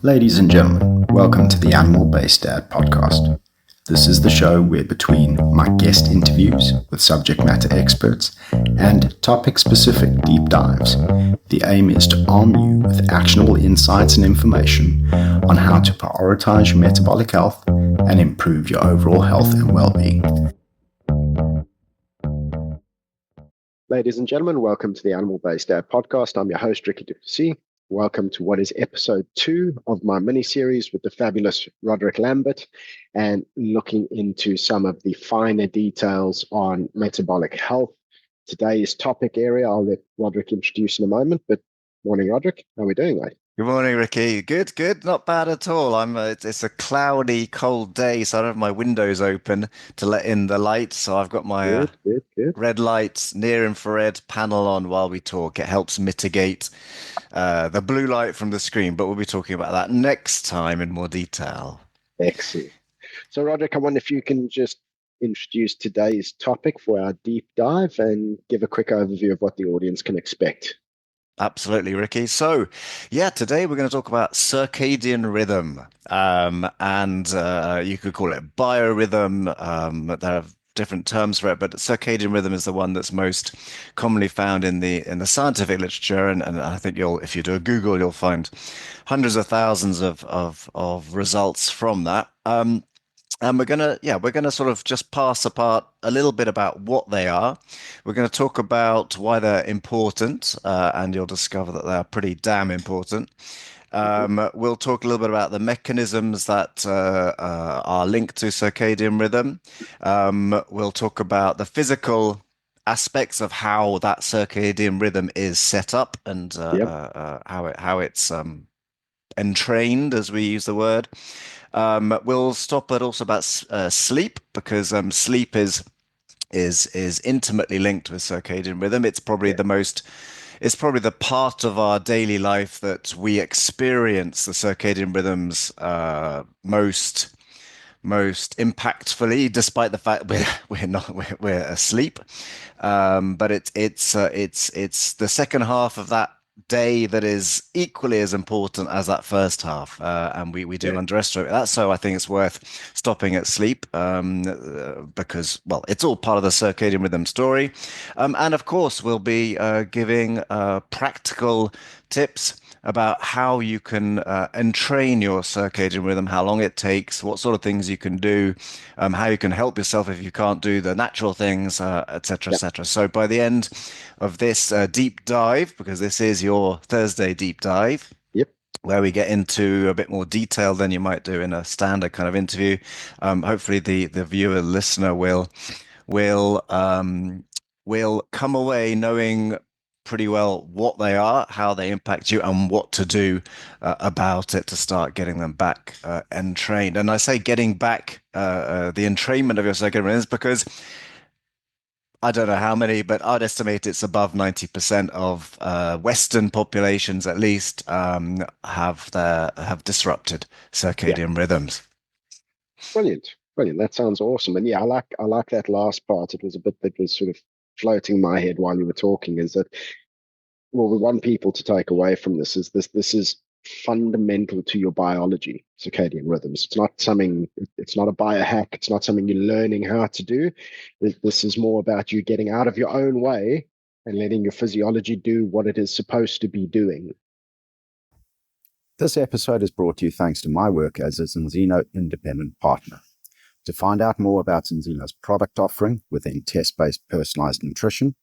Ladies and gentlemen, welcome to the Animal-Based Dad podcast. This is the show where between my guest interviews with subject matter experts and topic-specific deep dives, the aim is to arm you with actionable insights and information on how to prioritize your metabolic health and improve your overall health and well-being. Ladies and gentlemen, welcome to the Animal-Based Dad podcast. I'm your host, Ricky Duplessis. Welcome to what is episode 2 of my mini-series with the fabulous Roderick Lambert, and looking into some of the finer details on metabolic health. Today's topic area, I'll let Roderick introduce in a moment, but morning, Roderick. How are we doing, mate? Good morning, Ricky. Good. Not bad at all. It's a cloudy, cold day, so I don't have my windows open to let in the light. So I've got my Good. red lights, near infrared panel on while we talk. It helps mitigate the blue light from the screen, but we'll be talking about that next time in more detail. Excellent. So, Roderick, I wonder if you can just introduce today's topic for our deep dive and give a quick overview of what the audience can expect. Absolutely, Ricky. So, yeah, today we're going to talk about circadian rhythm, and you could call it biorhythm. There are different terms for it, but circadian rhythm is the one that's most commonly found in the scientific literature, and I think if you do a Google, you'll find hundreds of thousands of results from that. And we're gonna sort of just pass apart a little bit about what they are. We're going to talk about why they're important, and you'll discover that they're pretty damn important. We'll talk a little bit about the mechanisms that are linked to circadian rhythm. We'll talk about the physical aspects of how that circadian rhythm is set up and how it's entrained, as we use the word. We'll stop at also about sleep, because sleep is intimately linked with circadian rhythm. It's probably it's probably the part of our daily life that we experience the circadian rhythms most impactfully, despite the fact we're asleep. But it's the second half of that day that is equally as important as that first half, and we do underestimate that. So I think it's worth stopping at sleep, because, well, it's all part of the circadian rhythm story, and of course we'll be giving practical tips about how you can entrain your circadian rhythm, how long it takes, what sort of things you can do, how you can help yourself if you can't do the natural things, etc., etc. So by the end of this deep dive, because this is your Thursday deep dive, where we get into a bit more detail than you might do in a standard kind of interview, hopefully the viewer, listener will come away knowing pretty well what they are, how they impact you, and what to do about it to start getting them back entrained. And I say getting back the entrainment of your circadian rhythms because I don't know how many, but I'd estimate it's above 90% of Western populations, at least, have disrupted circadian rhythms. Brilliant. That sounds awesome. And yeah, I like that last part. It was a bit that was sort of floating in my head while you were talking, is that what we want people to take away from this is fundamental to your biology, circadian rhythms. It's not a biohack. It's not something you're learning how to do. This is more about you getting out of your own way and letting your physiology do what it is supposed to be doing. This episode is brought to you thanks to my work as a Zinzino independent partner. To find out more about Zinzino's product offering within test-based personalized nutrition,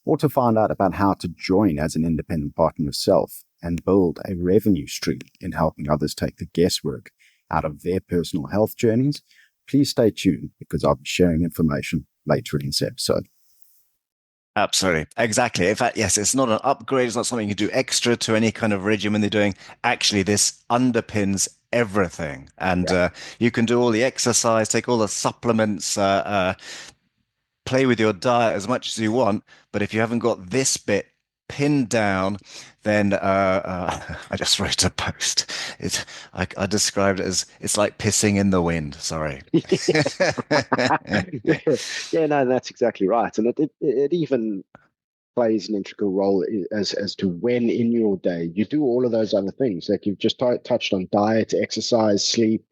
or to find out about how to join as an independent partner yourself and build a revenue stream in helping others take the guesswork out of their personal health journeys, please stay tuned, because I'll be sharing information later in this episode. Absolutely. Exactly. In fact, yes, it's not an upgrade. It's not something you do extra to any kind of regimen they're doing. Actually, this underpins everything. And you can do all the exercise, take all the supplements, play with your diet as much as you want. But if you haven't got this bit pinned down, then I just wrote a post. I described it as it's like pissing in the wind. Sorry. Yeah, no, that's exactly right. And it even plays an integral role as to when in your day you do all of those other things. Like you've just touched on diet, exercise, sleep,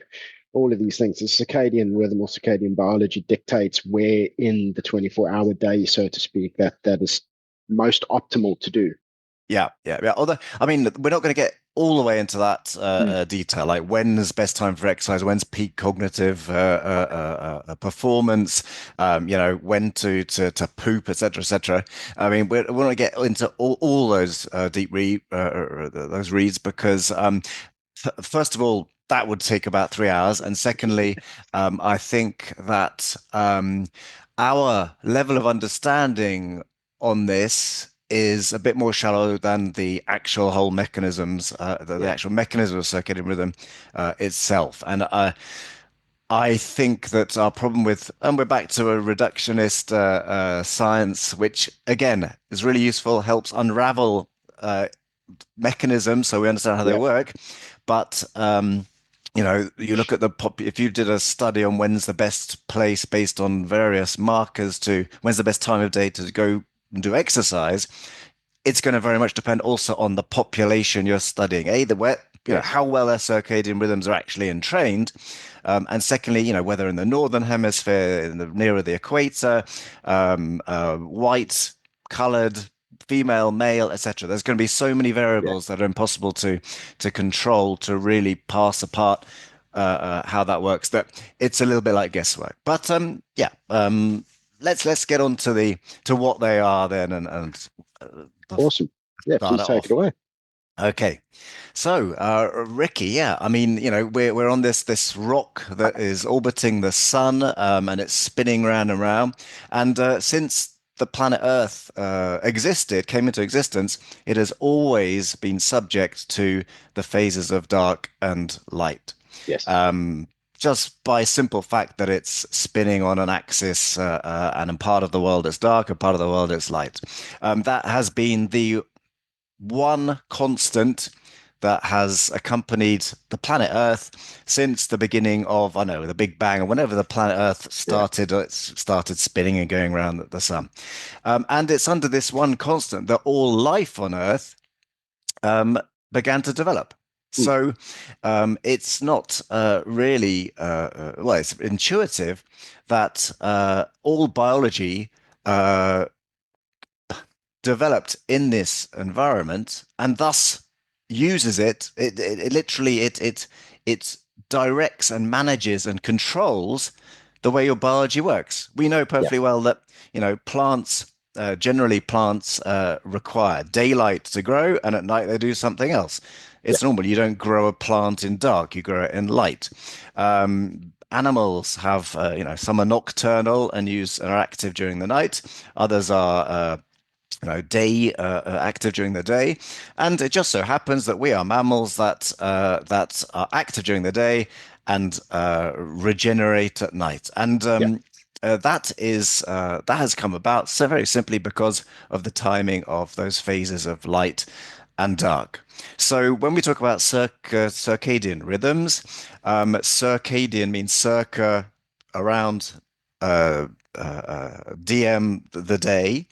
all of these things. The circadian rhythm or circadian biology dictates where in the 24-hour day, so to speak, that is most optimal to do. Yeah. Although, I mean, we're not going to get all the way into that Mm. detail, like when's best time for exercise, when's peak cognitive performance, when to poop, etc., etc. I mean, we want to get into all those those reads because, first of all, that would take about 3 hours, and secondly, I think that our level of understanding on this is a bit more shallow than the actual whole mechanisms, the Yeah. actual mechanism of circadian rhythm itself. And I think that our problem with, and we're back to a reductionist science, which again is really useful, helps unravel mechanisms so we understand how they Yeah. work. But you look at the if you did a study on when's the best place based on various markers to when's the best time of day to go and do exercise, it's going to very much depend also on the population you're studying. The where Yes. how well their circadian rhythms are actually entrained, and secondly, whether in the northern hemisphere, nearer the equator, white, coloured, female, male, etc. There's going to be so many Yeah. variables that are impossible to control to really parse apart how that works. That it's a little bit like guesswork. But yeah, let's get on to the to what they are then and Awesome. Yeah. start Please it take it off. away. Okay. So, Ricky, yeah, I mean, we're on this rock that is orbiting the sun, and it's spinning round and round. And since the planet Earth came into existence, it has always been subject to the phases of dark and light. Yes. Um, just by simple fact that it's spinning on an axis, and in part of the world it's dark, and part of the world it's light. That has been the one constant that has accompanied the planet Earth since the beginning of, I know, the Big Bang, or whenever the planet Earth Yeah. started spinning and going around the sun. And it's under this one constant that all life on Earth um, began to develop. Mm. So it's not really, well, it's intuitive that all biology uh, developed in this environment and thus uses it literally it directs and manages and controls the way your biology works. We know Yeah. perfectly well that plants generally plants require daylight to grow, and at night they do something else. Yeah. It's normal. You don't grow a plant in dark, you grow it in light. Animals have, some are nocturnal and are active during the night. Others are day active during the day, and it just so happens that we are mammals that are active during the day and regenerate at night. And Yeah. that has come about so very simply because of the timing of those phases of light and dark. So when we talk about circadian rhythms, circadian means circa, around DM the day.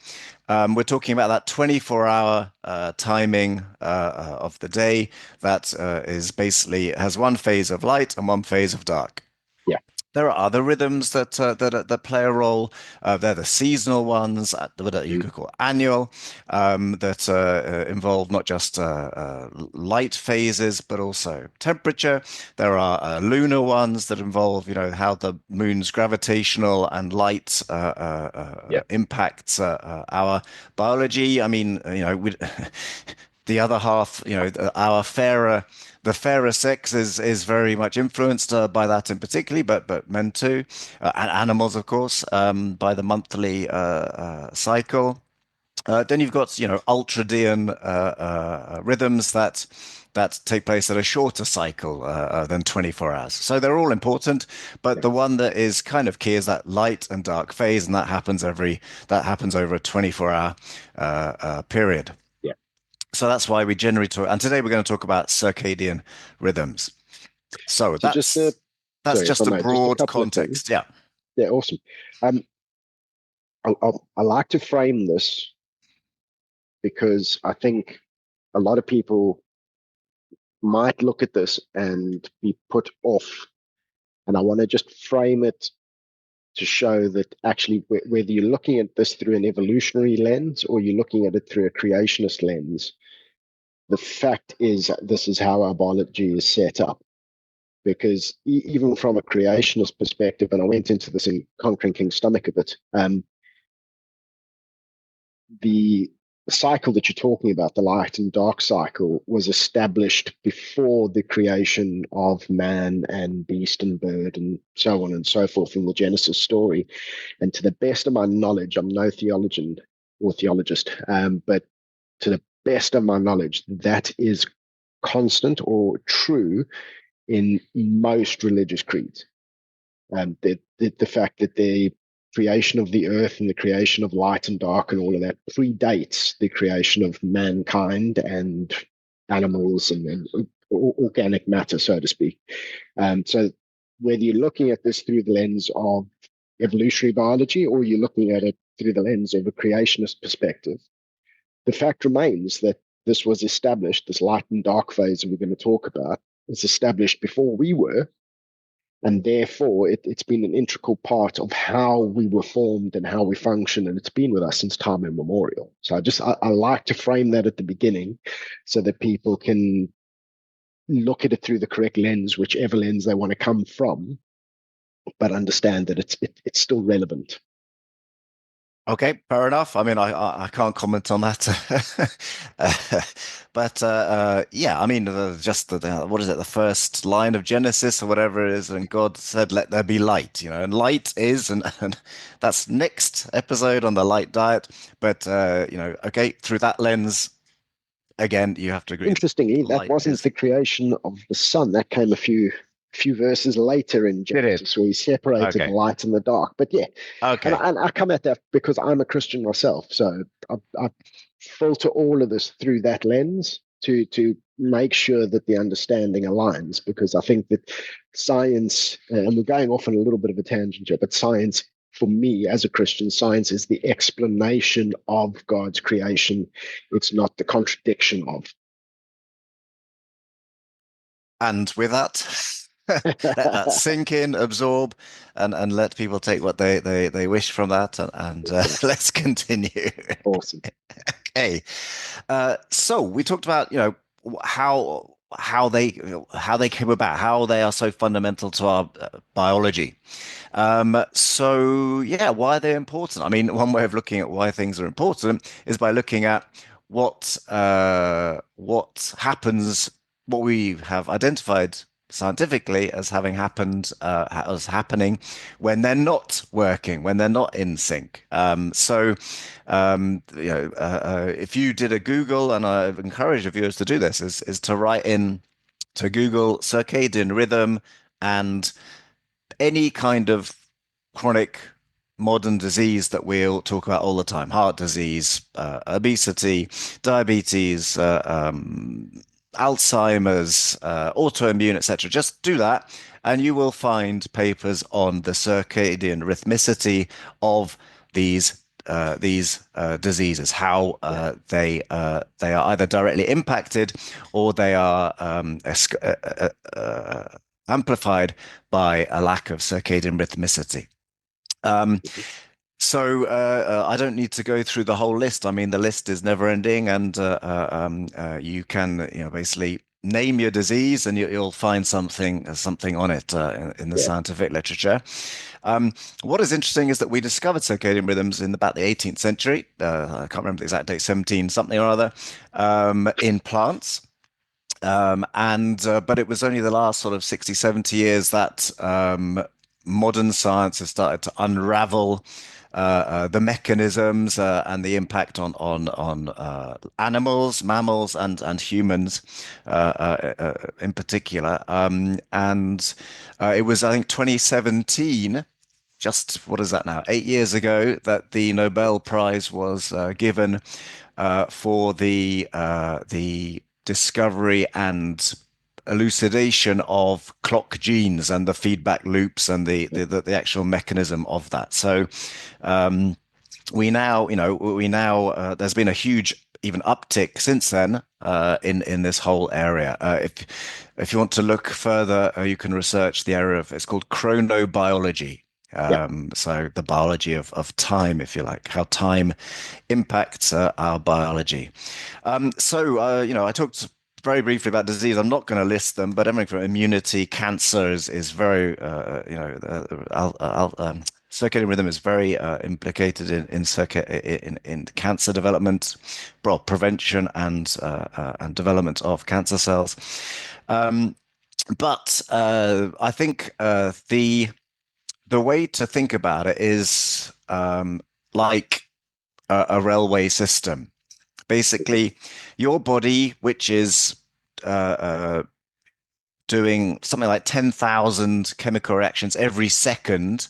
We're talking about that 24-hour timing of the day that is basically has one phase of light and one phase of dark. Yeah. There are other rhythms that play a role. They're the seasonal ones that you Mm. could call annual, that involve not just light phases but also temperature. There are lunar ones that involve, how the moon's gravitational and light Yeah. impacts our biology. I mean, the other half, our the fairer sex is very much influenced by that in particularly, but men too, and animals, of course, by the monthly cycle. Then you've got, ultradian rhythms that take place at a shorter cycle than 24 hours. So they're all important, but Yeah. the one that is kind of key is that light and dark phase, and that happens over a 24-hour period. Yeah. So that's why we generally talk, and today we're going to talk about circadian rhythms. So So just that's sorry if I just a may, just a broad couple of things. context. Yeah. Yeah. Awesome. Um, I like to frame this because I think a lot of people might look at this and be put off. And I want to just frame it to show that actually, whether you're looking at this through an evolutionary lens or you're looking at it through a creationist lens, the fact is this is how our biology is set up. Because even from a creationist perspective, and I went into this in Conquering King's Stomach a bit, the cycle that you're talking about, the light and dark cycle, was established before the creation of man and beast and bird and so on and so forth in the Genesis story. And to the best of my knowledge, I'm no theologian or theologist, but to the best of my knowledge, that is constant or true in most religious creeds. The fact that the creation of the earth and the creation of light and dark and all of that predates the creation of mankind and animals and organic matter, so to speak. So whether you're looking at this through the lens of evolutionary biology or you're looking at it through the lens of a creationist perspective, the fact remains that this was established, this light and dark phase that we're going to talk about, was established before we were, and therefore it's been an integral part of how we were formed and how we function, and it's been with us since time immemorial. So I like to frame that at the beginning so that people can look at it through the correct lens, whichever lens they want to come from, but understand that it's still relevant. Okay, fair enough. I mean, I can't comment on that, but yeah, I mean, just what is it, the first line of Genesis or whatever it is, and God said, "Let there be light." You know, and light is, and that's next episode on the light diet. But you know, okay, through that lens, again, you have to agree that Interestingly, that light wasn't is. the creation of the sun. That came a few verses later in Did it? Genesis, where he separated the Okay. light and the dark. But yeah, Okay. and I come at that because I'm a Christian myself, so I filter all of this through that lens to make sure that the understanding aligns. Because I think that science, and we're going off on a little bit of a tangent here, but science, for me as a Christian, science is the explanation of God's creation. It's not the contradiction of. And with that, let that sink in, absorb, and let people take what they wish from that, and Exactly. let's continue. Awesome. Okay, so we talked about how they how they came about, how they are so fundamental to our biology. So yeah, why are they important? I mean, one way of looking at why things are important is by looking at what happens, what we have identified scientifically as having happened, as happening when they're not working, when they're not in sync. If you did a Google, and I encourage the viewers to do this, is to write in to Google circadian rhythm and any kind of chronic modern disease that we'll talk about all the time, heart disease, obesity, diabetes, Alzheimer's, autoimmune, etc. Just do that, and you will find papers on the circadian rhythmicity of these diseases, how Yeah. they are either directly impacted or they are amplified by a lack of circadian rhythmicity. Um, so I don't need to go through the whole list. I mean, the list is never ending, and you can, basically name your disease, and you'll find something on it in the Yeah. scientific literature. What is interesting is that we discovered circadian rhythms in about the 18th century. I can't remember the exact date, 17 something or other, in plants. And but it was only the last sort of 60, 70 years that modern science has started to unravel the mechanisms and the impact on animals, mammals, and humans in particular. And it was, I think, 2017. Just what is that now? 8 years ago, that the Nobel Prize was given for the discovery and elucidation of clock genes and the feedback loops and the actual mechanism of that. So we now, there's been a huge even uptick since then in this whole area. If you want to look further, you can research the area of it's called chronobiology. Yeah. So the biology of time, if you like, how time impacts our biology. I talked very briefly about disease. I'm not going to list them, but everything from immunity, cancer is very, circadian rhythm is very implicated in cancer development, well, prevention and development of cancer cells. Um, but I think the way to think about it is like a railway system. Basically, your body, which is uh, uh, doing something like 10,000 chemical reactions every second,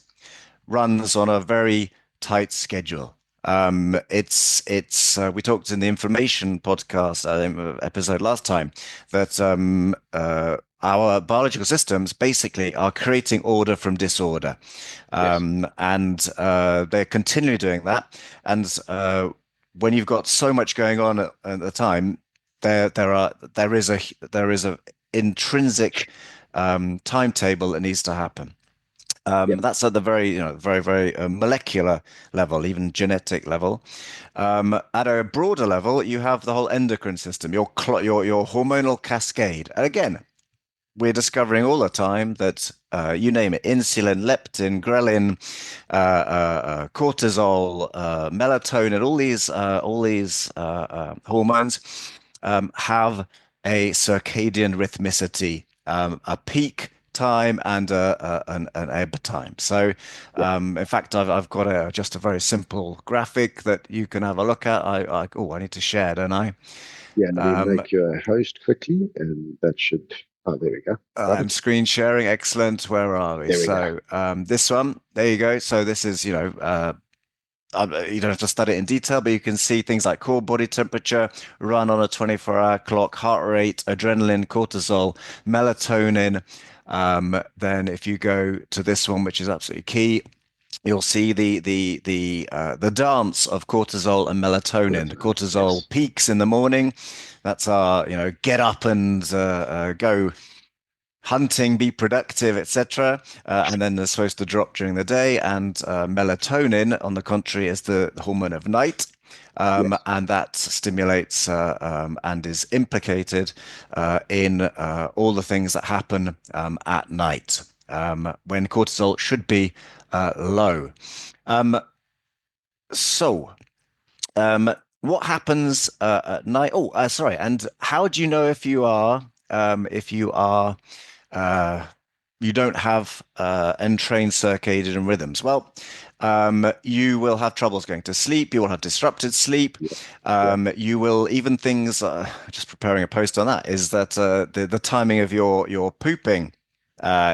runs on a very tight schedule. It's we talked in the inflammation podcast episode last time that our biological systems basically are creating order from disorder, Yes. and they're continually doing that. And when you've got so much going on at the time, there is a intrinsic timetable that needs to happen. Yeah. That's at the very, very molecular level, even genetic level. At a broader level, you have the whole endocrine system, your hormonal cascade. And again, we're discovering all the time that you name it, insulin, leptin, ghrelin, cortisol, melatonin, all these hormones have a circadian rhythmicity, a peak time and an ebb time. So, Yeah. in fact, I've got just a very simple graphic that you can have a look at. I need to share, don't I? Yeah. Let me Um, make you a host quickly, and that should. Oh, there we go. Got I'm it. screen sharing. Excellent. Where are we? There we go. So, this one, there you go. So this is, you don't have to study it in detail, but you can see things like core body temperature, run on a 24-hour clock, heart rate, adrenaline, cortisol, melatonin. Then if you go to this one, which is absolutely key, you'll see the dance of cortisol and melatonin. Melatonin. Cortisol Yes. peaks in the morning. That's our, get up and go hunting, be productive, etc. And then they're supposed to drop during the day. And melatonin, on the contrary, is the hormone of night. Yes. And that stimulates and is implicated in all the things that happen at night when cortisol should be low. Um, so, um, what happens at night? Oh, sorry. And how do you know if you are uh, you don't have entrained circadian rhythms? Well, you will have troubles going to sleep. You will have disrupted sleep. Yeah. Yeah. You will even things. Just preparing a post on that is that the timing of your pooping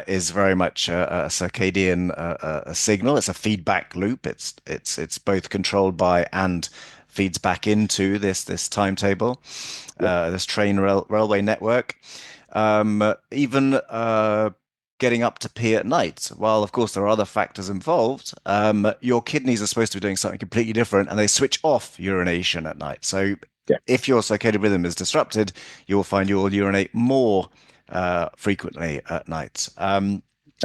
is very much a circadian a signal. It's a feedback loop. It's both controlled by and feeds back into this timetable, Yeah. this railway network. Even getting up to pee at night. While of course there are other factors involved, your kidneys are supposed to be doing something completely different, and they switch off urination at night. So Yeah. if your circadian rhythm is disrupted, you'll find you'll urinate more frequently at night. Okay.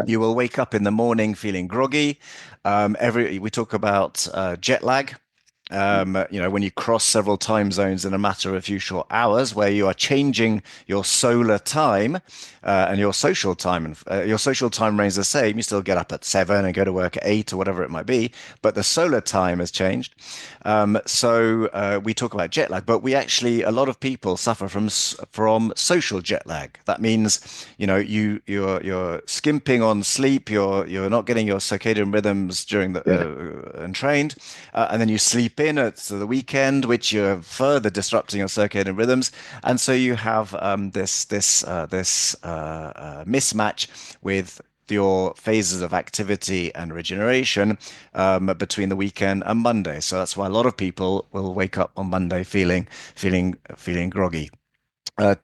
You will wake up in the morning feeling groggy. Every we talk about jet lag. When you cross several time zones in a matter of a few short hours, where you are changing your solar time and your social time, and your social time remains the same. You still get up at 7 and go to work at 8 or whatever it might be, but the solar time has changed. So we talk about jet lag, but we actually a lot of people suffer from social jet lag. That means you're skimping on sleep. You're not getting your circadian rhythms during the Yeah. untrained, and then you sleep in at the weekend, which you're further disrupting your circadian rhythms, and so you have this mismatch with your phases of activity and regeneration between the weekend and Monday. So that's why a lot of people will wake up on Monday feeling groggy. Uh,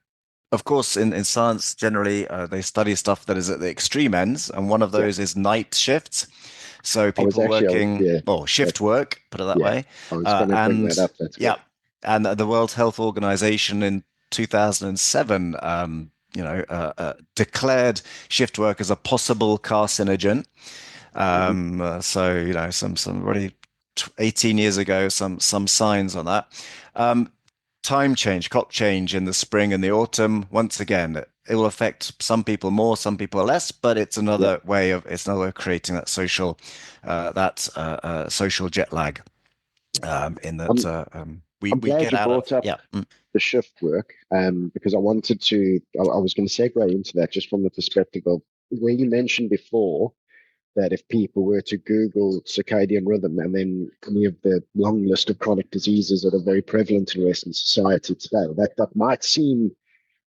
of course, in science, generally, they study stuff that is at the extreme ends, and one of Yeah. those is night shifts. So I was people actually. working, Yeah. or That. shift work, put it that Yeah. way. I was going to bring that And up. That's yeah, good. and the World Health Organization in 2007, declared shift work as a possible carcinogen. Mhm. So some already 18 years ago, some signs on that. Um, Time change, clock change in the spring and the autumn. Once again, it will affect some people more, some people less, but Yeah. it's another way of creating that social jet lag. In that I'm I'm we glad get you out of brought up yeah. the shift work, because I wanted to. I was going to segue into that just from the perspective of where you mentioned before that if people were to Google circadian rhythm and then any of the long list of chronic diseases that are very prevalent in Western society today, that might seem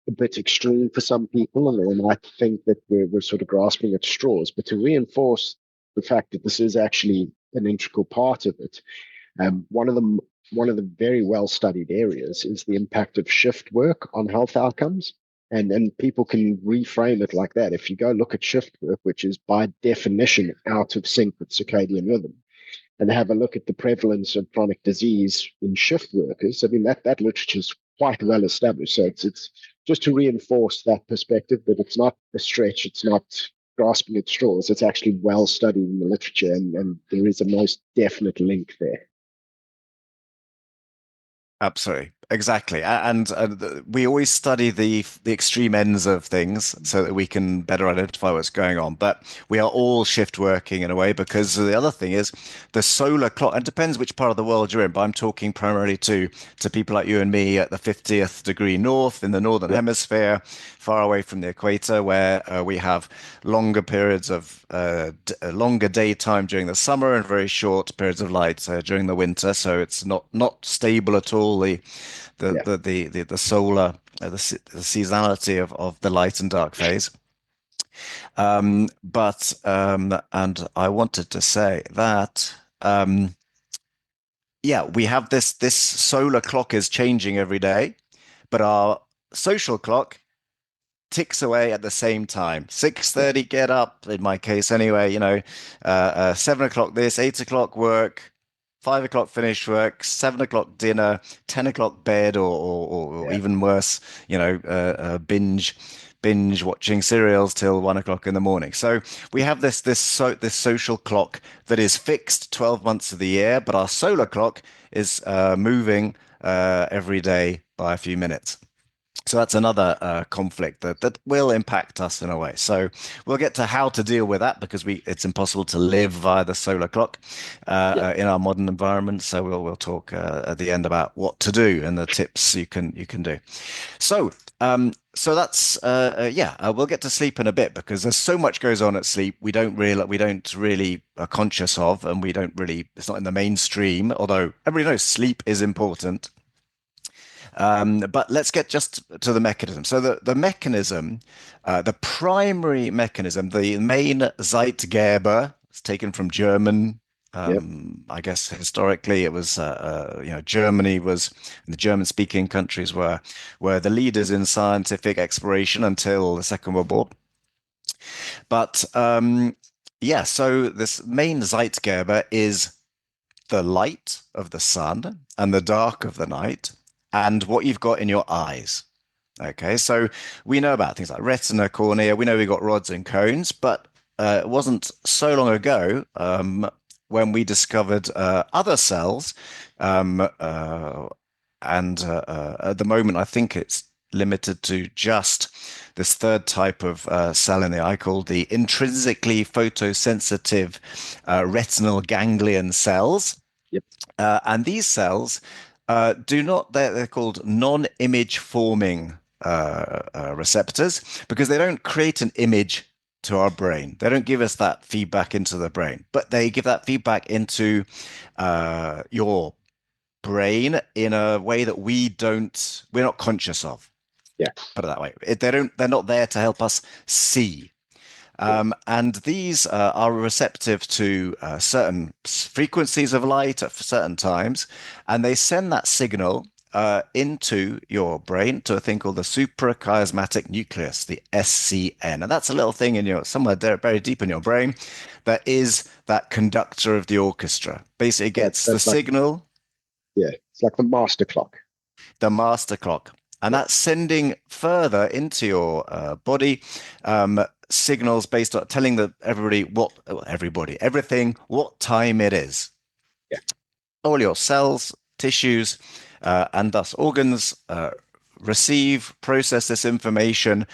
a bit extreme for some people, and they might think that we're sort of grasping at straws. But to reinforce the fact that this is actually an integral part of it, one of the very well studied areas is the impact of shift work on health outcomes. And people can reframe it like that. If you go look at shift work, which is by definition out of sync with circadian rhythm, and have a look at the prevalence of chronic disease in shift workers, I mean that literature is quite well established. So it's just to reinforce that perspective that it's not a stretch, it's not grasping at straws. It's actually well studied in the literature, and there is a most definite link there. Absolutely. Exactly. We always study the extreme ends of things so that we can better identify what's going on. But we are all shift working in a way because the other thing is the solar clock, and it depends which part of the world you're in, but I'm talking primarily to people like you and me at the 50th degree north in the northern Yep. hemisphere, far away from the equator, where we have longer periods of longer daytime during the summer and very short periods of light during the winter. So it's not stable at all. Yeah. The solar the seasonality of the light and dark phase. But and I wanted to say that yeah, we have this solar clock is changing every day, but our social clock ticks away at the same time. Yeah. 6:30 get up, in my case anyway, 7 o'clock this, 8 o'clock work, 5 o'clock finish work, 7 o'clock dinner, 10 o'clock bed, or Yeah. even worse, binge watching serials till 1 o'clock in the morning. So we have this social clock that is fixed 12 months of the year, but our solar clock is moving every day by a few minutes. So that's another conflict that will impact us in a way. So we'll get to how to deal with that because it's impossible to live via the solar clock Yeah. in our modern environment. So we'll talk at the end about what to do and the tips you can do. So so that's yeah, we'll get to sleep in a bit because there's so much goes on at sleep we don't really are conscious of, and we don't really it's not in the mainstream. Although everybody knows sleep is important. But let's get just to the mechanism. So the mechanism, the primary mechanism, the main Zeitgeber, it's taken from German. Yep. I guess historically it was, Germany was, the German-speaking countries were the leaders in scientific exploration until the Second World War. But yeah, so this main Zeitgeber is the light of the sun and the dark of the night and what you've got in your eyes. Okay, so we know about things like retina, cornea. We know we've got rods and cones, but it wasn't so long ago when we discovered other cells. And at the moment, I think it's limited to just this third type of cell in the eye called the intrinsically photosensitive retinal ganglion cells. Yep. And these cells they're called non-image forming receptors because they don't create an image to our brain. They don't give us that feedback into the brain, but they give that feedback into your brain in a way that we're not conscious of. Yeah. Put it that way. They're not there to help us see. Yeah. And these are receptive to certain frequencies of light at certain times, and they send that signal into your brain to a thing called the suprachiasmatic nucleus, the SCN. And that's a little thing in somewhere there, very deep in your brain that is that conductor of the orchestra. Basically, it So gets the that's like, signal. yeah, it's like the master clock. the master clock. And Yeah, that's sending further into your body signals based on telling everything what time it is. yeah, All your cells, tissues, and thus organs receive, process this information,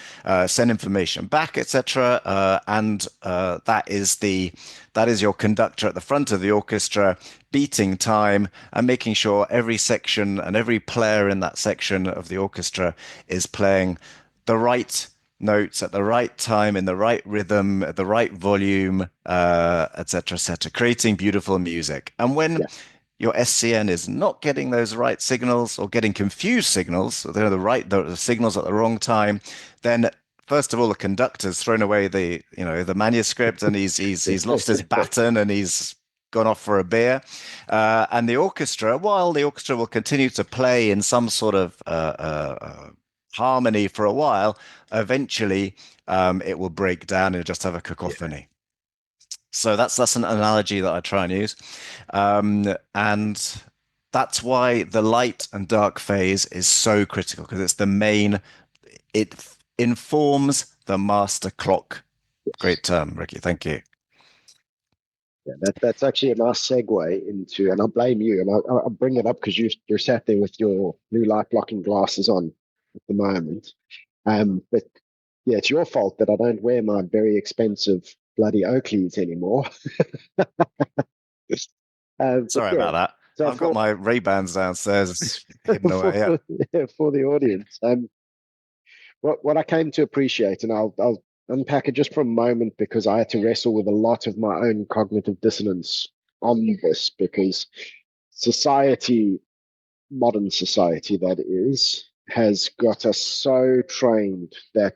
send information back, etc. And that is your conductor at the front of the orchestra, beating time and making sure every section and every player in that section of the orchestra is playing the right notes at the right time in the right rhythm at the right volume, etc., etc., creating beautiful music. And when yeah, your SCN is not getting those right signals or getting confused signals, or they're the signals at the wrong time, then first of all the conductor's thrown away the manuscript, and he's lost his baton and he's gone off for a beer. And the orchestra, while the orchestra will continue to play in some sort of harmony for a while, eventually it will break down and just have a yeah. cacophony. So that's an analogy that I try and use. And that's why the light and dark phase is so critical, because it informs the master clock. Yes. Great term, Ricky. Thank you. Yeah, that's actually a nice segue into, and I blame you, and I'll bring it up because you're sat there with your new light blocking glasses on at the moment. But yeah, it's your fault that I don't wear my very expensive bloody Oakleys anymore. But Sorry yeah, about that. so I've got for my Ray-Bans downstairs hidden for away. Yeah. yeah, for the audience, what I came to appreciate, and I'll unpack it just for a moment because I had to wrestle with a lot of my own cognitive dissonance on this because society, modern society that is, has got us so trained that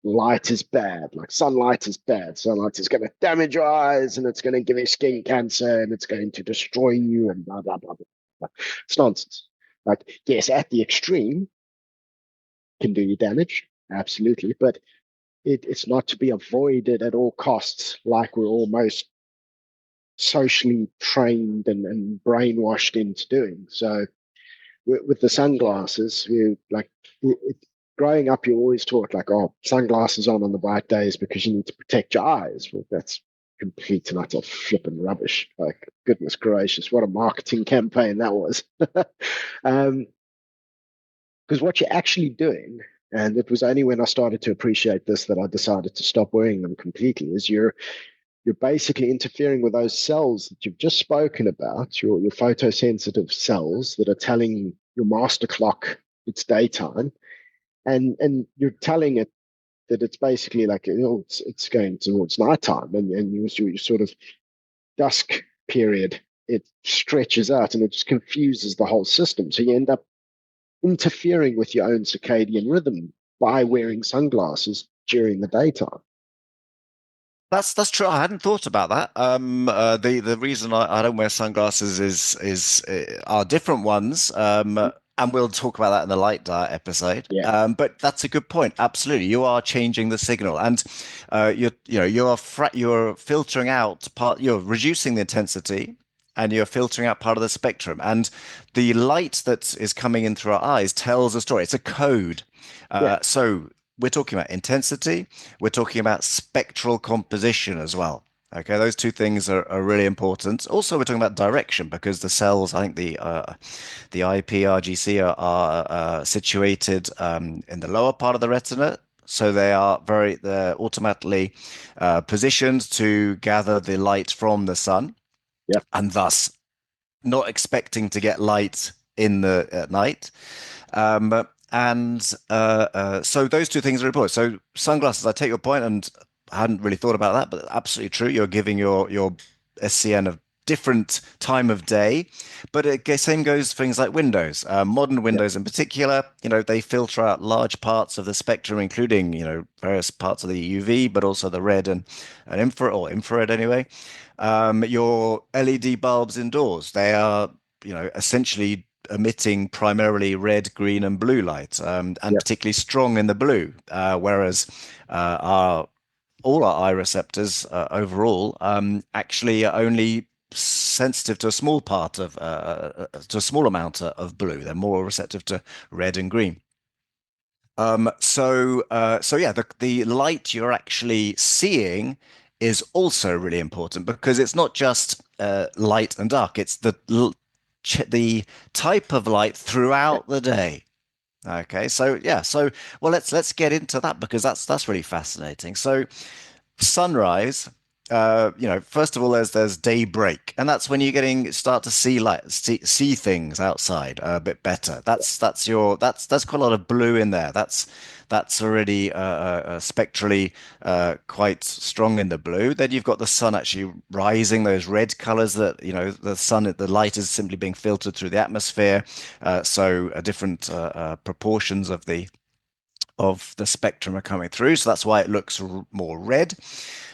light is bad, like sunlight is bad. Sunlight is going to damage your eyes and it's going to give you skin cancer and it's going to destroy you and blah, blah, blah, blah. It's nonsense. Like, yes, at the extreme, can do you damage, absolutely, but it's not to be avoided at all costs, like we're almost socially trained and brainwashed into doing. So with the sunglasses, you like it, growing up, you're always taught like, oh, sunglasses on the bright days because you need to protect your eyes. Well, that's complete and utter flipping rubbish. Like, goodness gracious, what a marketing campaign that was. um, because what you're actually doing, and it was only when I started to appreciate this that I decided to stop wearing them completely, is you're basically interfering with those cells that you've just spoken about, your photosensitive cells that are telling your master clock it's daytime, and you're telling it that it's basically like, it's going towards nighttime, and your sort of dusk period, it stretches out and it just confuses the whole system. So you end up interfering with your own circadian rhythm by wearing sunglasses during the daytime. That's true. I hadn't thought about that. The reason I don't wear sunglasses is are different ones. And we'll talk about that in the light diet episode. Yeah, But that's a good point. Absolutely, you are changing the signal, and you're filtering out part. You're reducing the intensity, and you're filtering out part of the spectrum. And the light that is coming in through our eyes tells a story. It's a code. yeah, So we're talking about intensity. We're talking about spectral composition as well. Okay, those two things are really important. Also, we're talking about direction because the cells, I think the IPRGC are situated in the lower part of the retina. So they're automatically positioned to gather the light from the sun yeah, and thus not expecting to get light at night. So those two things are important. So sunglasses, I take your point, and I hadn't really thought about that, but absolutely true. You're giving your SCN a different time of day, but same goes for things like windows. Modern yeah, windows in particular, they filter out large parts of the spectrum, including various parts of the UV, but also the red and infrared, or infrared anyway. Your LED bulbs indoors, they are essentially emitting primarily red, green, and blue light, and yeah, particularly strong in the blue, whereas our all our eye receptors overall actually are only sensitive to a small part of to a small amount of blue. They're more receptive to red and green. So yeah, the light you're actually seeing is also really important because it's not just light and dark. It's the type of light Yeah. throughout the day. Okay, so yeah, so well, let's get into that because that's really fascinating. So sunrise, first of all, there's daybreak, and that's when you're getting start to see light, see things outside a bit better. That's quite a lot of blue in there. That's already spectrally quite strong in the blue. Then you've got the sun actually rising, those red colors that, the light is simply being filtered through the atmosphere. So different proportions of the spectrum are coming through. So that's why it looks more red,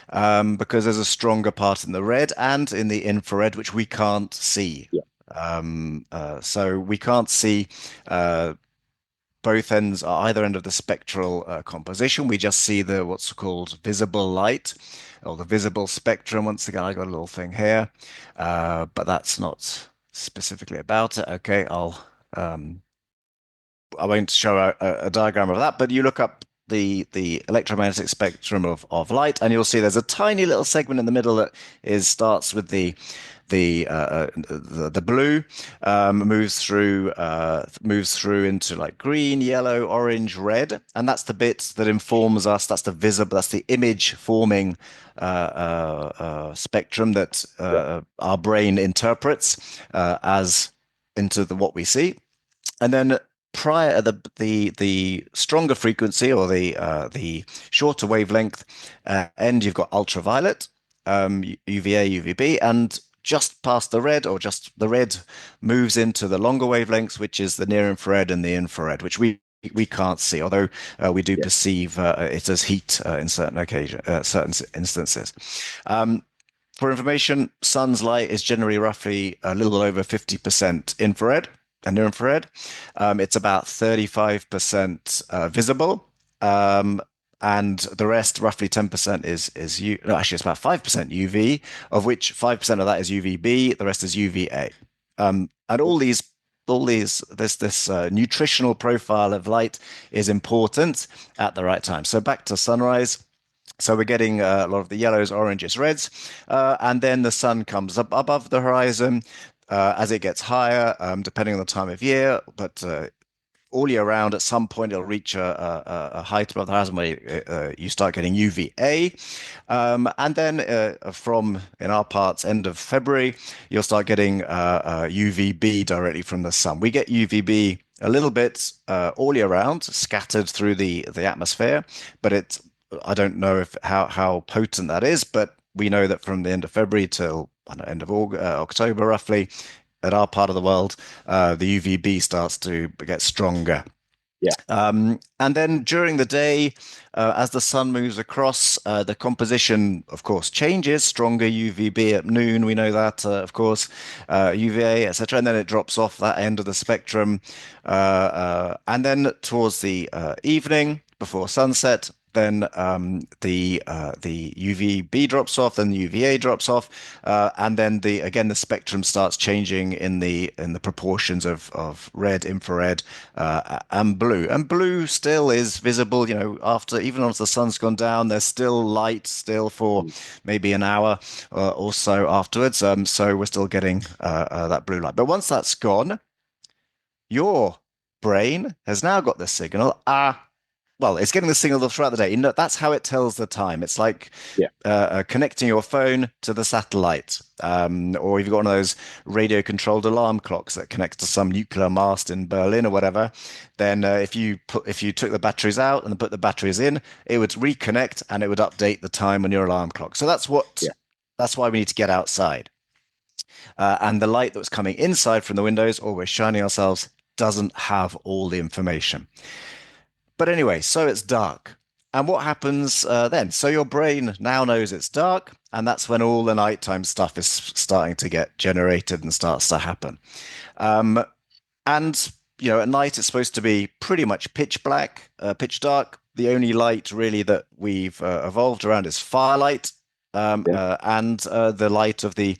because there's a stronger part in the red and in the infrared, which we can't see. Yeah. So we can't see both ends, either end of the spectral composition. We just see the what's called visible light or the visible spectrum. Once again, I got a little thing here, but that's not specifically about it. Okay, I won't show a diagram of that, but you look up the electromagnetic spectrum of light, and you'll see there's a tiny little segment in the middle that starts with the blue, moves through into like green, yellow, orange, red, and that's the bit that informs us. That's the image forming spectrum that Yeah. our brain interprets as into what we see. And then prior the stronger frequency or the shorter wavelength end, you've got ultraviolet, UVA, UVB, and just past the red, or just the red, moves into the longer wavelengths, which is the near infrared and the infrared, which we can't see, although we do Yeah. perceive it as heat in certain instances. For information, sun's light is generally roughly a little over 50% infrared and near infrared. It's about 35% visible. And the rest, roughly 10%, is no, actually it's about 5% UV, of which 5% of that is UVB, the rest is UVA. And this nutritional profile of light is important at the right time. So back to sunrise. So we're getting a lot of the yellows, oranges, reds, and then the sun comes up above the horizon as it gets higher, depending on the time of year. But all year round, at some point, it'll reach a height above the horizon where you start getting UVA. And then from, in our parts, end of February, you'll start getting UVB directly from the sun. We get UVB a little bit all year round, scattered through the atmosphere, but I don't know how potent that is, but we know that from the end of February till end of October, roughly, at our part of the world, the UVB starts to get stronger. Yeah. And then during the day, as the sun moves across, the composition, of course, changes. Stronger UVB at noon, we know that, of course, UVA, etc. And then it drops off that end of the spectrum. And then towards the evening, before sunset, then the UVB drops off, then the UVA drops off, and then the spectrum starts changing in the proportions of red, infrared, and blue. And blue still is visible, after even once the sun's gone down, there's still light still for Mm. maybe an hour or so afterwards. So we're still getting that blue light. But once that's gone, your brain has now got the signal. Well, it's getting the signal throughout the day. That's how it tells the time. It's like Yeah. connecting your phone to the satellite, or if you've got one of those radio-controlled alarm clocks that connects to some nuclear mast in Berlin or whatever. Then, if you took the batteries out and put the batteries in, it would reconnect and it would update the time on your alarm clock. So Yeah. that's why we need to get outside. And the light that was coming inside from the windows, or we're shining ourselves, doesn't have all the information. But anyway, so it's dark. And what happens then? So your brain now knows it's dark, and that's when all the nighttime stuff is starting to get generated and starts to happen. Um, and at night it's supposed to be pretty much pitch black, pitch dark. The only light really that we've evolved around is firelight. Yeah. and the light of the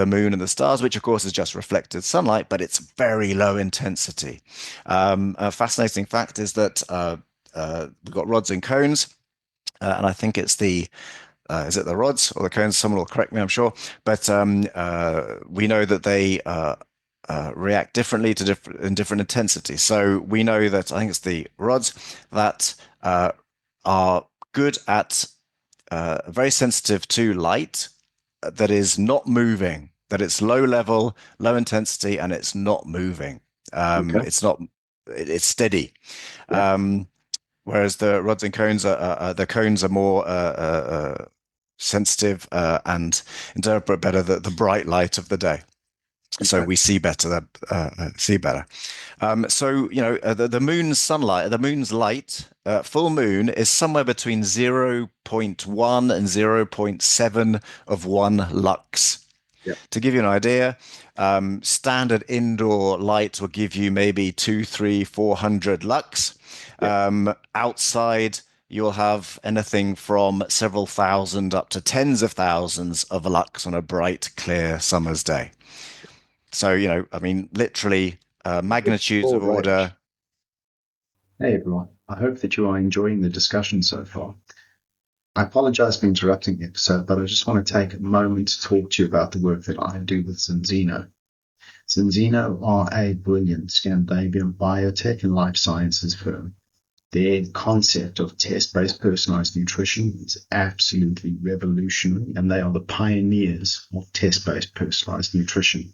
moon and the stars, which of course is just reflected sunlight, but it's very low intensity. A fascinating fact is that we've got rods and cones, and I think it's the is it the rods or the cones? Someone will correct me, I'm sure. But we know that they react differently to different intensities. So we know that I think it's the rods that are good at very sensitive to light that is not moving, that it's low level, low intensity, and it's not moving. Okay. It's not, it's steady. Yeah. Um, Whereas the rods and cones the cones are more sensitive and interpret better the bright light of the day. So Okay. we see better, see better. So, the moon's sunlight, the moon's light, full moon is somewhere between zero point 0.1 and zero point 0.7 of 1 lux. Yeah. To give you an idea, standard indoor light will give you maybe 2, 3, 400 lux. Yeah. Outside, you'll have anything from several thousand up to tens of thousands of lux on a bright, clear summer's day. So, I mean, literally magnitudes of Broad range. order. Hey everyone, I hope that you are enjoying the discussion so far. I apologize for interrupting the episode, but I just want to take a moment to talk to you about the work that I do with Zinzino. Zinzino are a brilliant Scandinavian biotech and life sciences firm. Their concept of test-based personalized nutrition is absolutely revolutionary, and they are the pioneers of test-based personalized nutrition.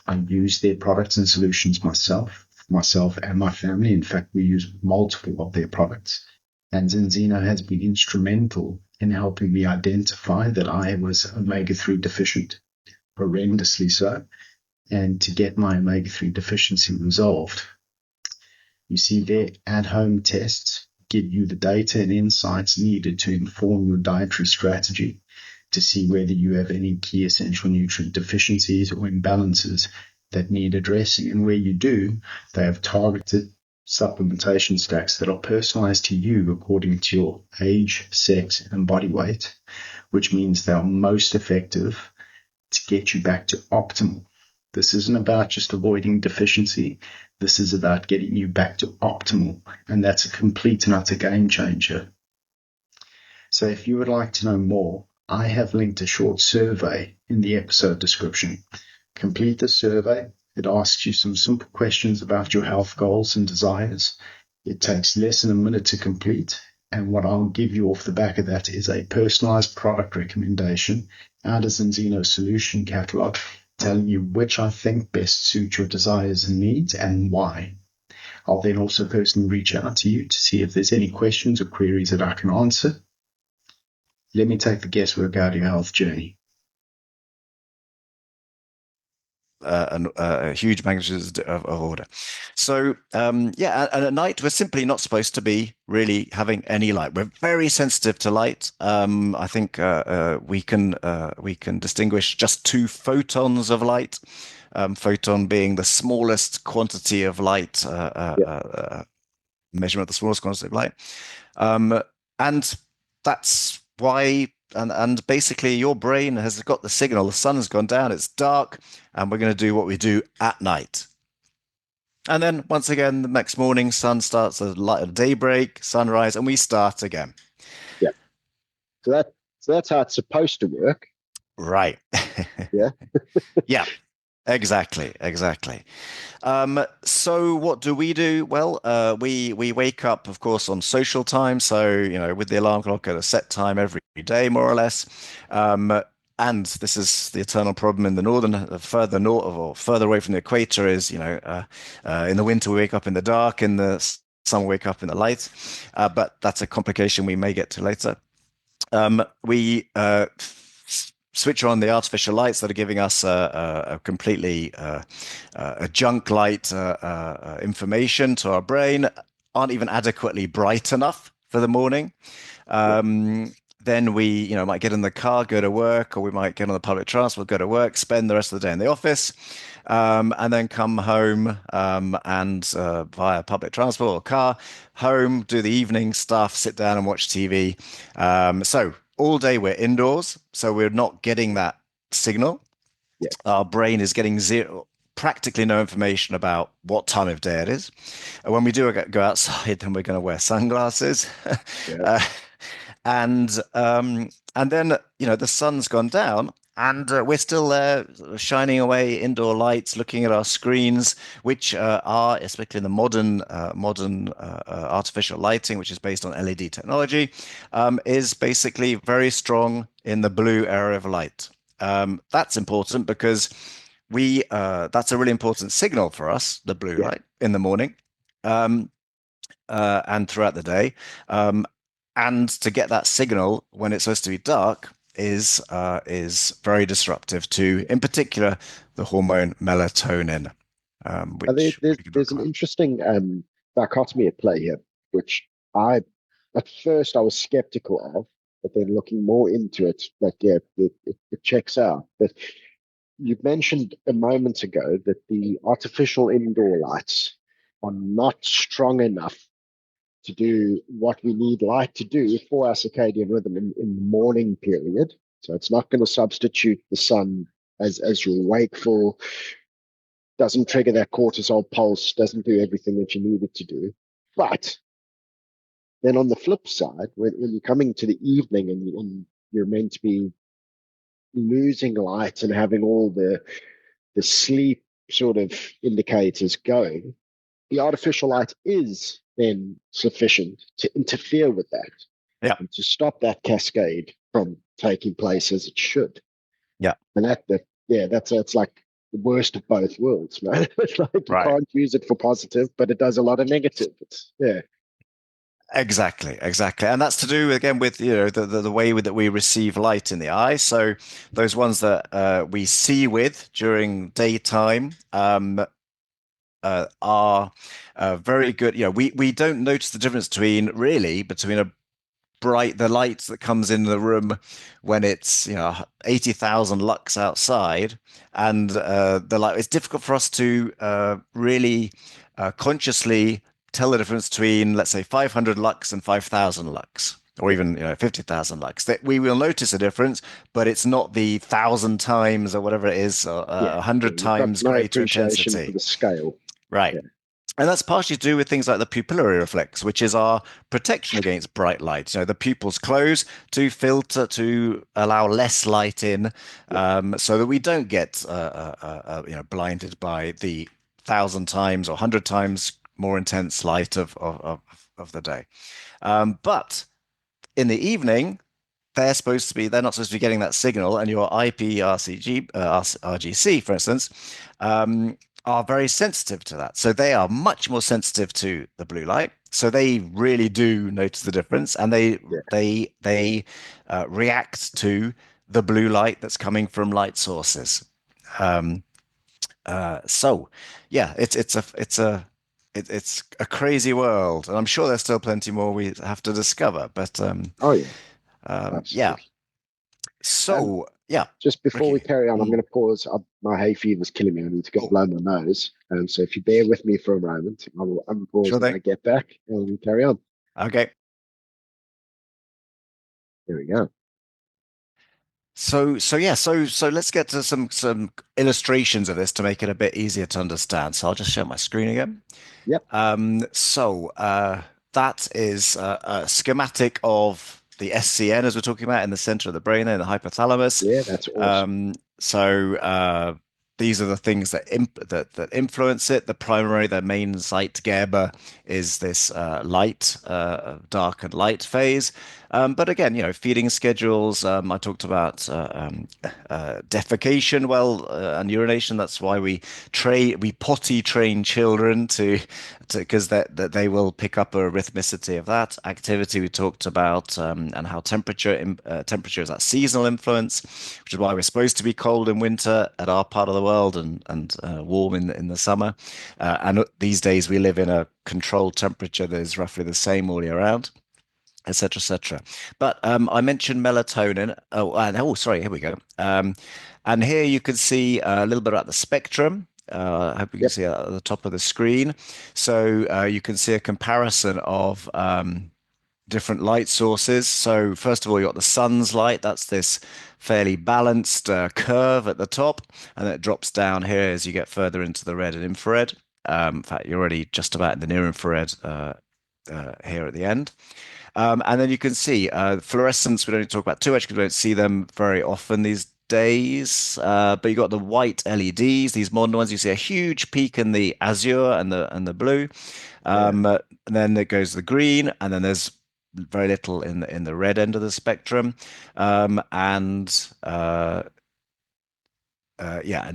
I use their products and solutions myself and my family. In fact, we use multiple of their products. And Zinzino has been instrumental in helping me identify that I was omega-3 deficient, horrendously so, and to get my omega-3 deficiency resolved. You see, their at-home tests give you the data and insights needed to inform your dietary strategy to see whether you have any key essential nutrient deficiencies or imbalances that need addressing. And where you do, they have targeted supplementation stacks that are personalized to you according to your age, sex, and body weight, which means they are most effective to get you back to optimal. This isn't about just avoiding deficiency. This is about getting you back to optimal, and that's a complete and utter game changer. So if you would like to know more, I have linked a short survey in the episode description. Complete the survey. It asks you some simple questions about your health goals and desires. It takes less than a minute to complete, and what I'll give you off the back of that is a personalized product recommendation out of Zinzino solution catalog, telling you which I think best suit your desires and needs and why. I'll then also personally reach out to you to see if there's any questions or queries that I can answer. Let me take the guesswork out of your health journey. A huge magnitude of order. So, yeah, and at night, we're simply not supposed to be really having any light. We're very sensitive to light. I think we can distinguish just 2 photons of light. Photon being the smallest quantity of light, measurement of the smallest quantity of light. And that's why, and basically your brain has got the signal, the sun has gone down, it's dark, and we're going to do what we do at night. And then once again, the next morning, sun starts at light of daybreak, sunrise, and we start again. Yeah. So that's how it's supposed to work. Right. Yeah. Yeah. Exactly. So what do we do? Well, we wake up, of course, on social time. So, with the alarm clock at a set time every day, more or less. And this is the eternal problem in the northern, further north or further away from the equator is, in the winter we wake up in the dark, in the summer we wake up in the light. But that's a complication we may get to later. We switch on the artificial lights that are giving us a completely a junk light information to our brain, aren't even adequately bright enough for the morning. Then we, might get in the car, go to work, or we might get on the public transport, go to work, spend the rest of the day in the office, and then come home and via public transport or car, home, do the evening stuff, sit down and watch TV. So all day we're indoors, so we're not getting that signal. Yeah. Our brain is getting practically no information about what time of day it is. And when we do go outside, then we're going to wear sunglasses. Yeah. uh, and then the sun's gone down, and we're still there shining away indoor lights, looking at our screens, which are, especially in the modern artificial lighting, which is based on LED technology, is basically very strong in the blue area of light. That's important because that's a really important signal for us, the blue light in the morning, and throughout the day. And to get that signal when it's supposed to be dark is very disruptive to, in particular, the hormone melatonin, which we can There's talk an about. interesting dichotomy at play here, which at first I was skeptical of, but then looking more into it, like, yeah, it checks out. But you mentioned a moment ago that the artificial indoor lights are not strong enough to do what we need light to do for our circadian rhythm in the morning period. So it's not going to substitute the sun as you're wakeful, doesn't trigger that cortisol pulse, doesn't do everything that you need it to do. But then on the flip side, when you're coming to the evening and you're meant to be losing light and having all the sleep sort of indicators going, the artificial light is then sufficient to interfere with that Yeah, and to stop that cascade from taking place as it should. yeah, And that's like the worst of both worlds, man. It's like you right. can't use it for positive, but it does a lot of negative. Yeah, Exactly. And that's to do again with the way that we receive light in the eye. So those ones that we see with during daytime are very good. We don't notice the difference between the light that comes in the room when it's 80,000 lux outside, and the light. It's difficult for us to really consciously tell the difference between, let's say, 500 lux and 5,000 lux, or yeah, even 50,000 lux. That we will notice a difference, but it's not the 1,000 times or whatever it is, or yeah, a yeah. hundred You've got times no greater appreciation for intensity. the scale. Right. Yeah, And that's partially to do with things like the pupillary reflex, which is our protection against bright light. The pupils close to filter, to allow less light in, yeah, so that we don't get blinded by the 1,000 times or 100 times more intense light of the day. But in the evening, they're not supposed to be getting that signal, and your IPRCG, RGC, for instance, are very sensitive to that. So they are much more sensitive to the blue light. So they really do notice the difference, and yeah. they react to the blue light that's coming from light sources. Um, so yeah, it's a crazy world, and I'm sure there's still plenty more we have to discover. But Oh yeah, yeah. absolutely. Um, So, yeah, just before we Ricky. carry on, I'm Mm. going to pause. My hay fever's killing me. I need to go Oh, blow my nose. So if you bear with me for a moment, I will unpause sure when thing. I get back and we carry on. Okay. There we go. So let's get to some illustrations of this to make it a bit easier to understand. So I'll just share my screen again. Yep. That is a schematic of the SCN, as we're talking about, in the center of the brain, there in the hypothalamus. Yeah, that's awesome. So these are the things that influence it. The main site GABA is this dark and light phase. But again, feeding schedules. I talked about defecation, and urination. That's why we potty train children to because that they will pick up a rhythmicity of that activity. We talked about and how temperature is that seasonal influence, which is why we're supposed to be cold in winter at our part of the world and warm in the summer. And these days we live in a controlled temperature that is roughly the same all year round, etc., etc. But I mentioned melatonin. Sorry, here we go. And here you can see a little bit about the spectrum. I hope you can Yep. see it at the top of the screen. So you can see a comparison of different light sources. So first of all, you got the sun's light. That's this fairly balanced curve at the top, and then it drops down here as you get further into the red and infrared. In fact, you're already just about in the near infrared here at the end. And then you can see fluorescence. We don't need to talk about too much because we don't see them very often these days. But you got the white LEDs, these modern ones. You see a huge peak in the azure and the blue. And then it goes the green, and then there's very little in the red end of the spectrum. And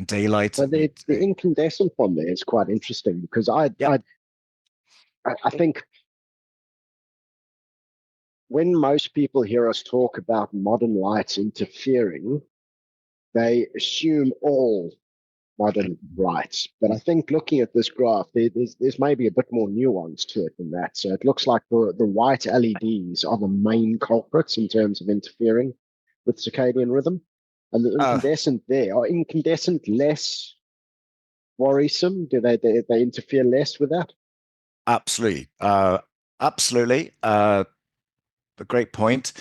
daylight. But the incandescent one there is quite interesting because Yep. I think when most people hear us talk about modern lights interfering, they assume all modern lights. But I think looking at this graph, there's maybe a bit more nuance to it than that. So it looks like the white LEDs are the main culprits in terms of interfering with circadian rhythm. And the incandescent there, are incandescent less worrisome? Do they interfere less with that? Absolutely. Absolutely. A great point.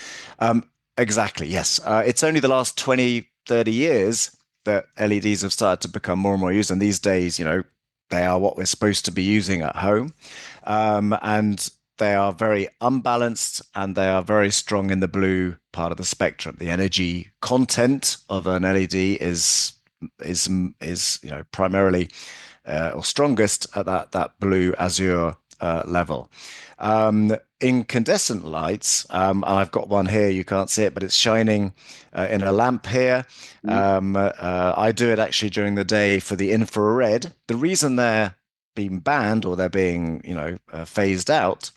Exactly, yes. It's only the last 20, 30 years that LEDs have started to become more and more used. And these days, they are what we're supposed to be using at home. And they are very unbalanced and they are very strong in the blue part of the spectrum. The energy content of an LED is primarily or strongest at that blue azure level. Incandescent lights, I've got one here, you can't see it, but it's shining in a lamp here. I do it actually during the day for the infrared. The reason they're being banned or they're being, phased out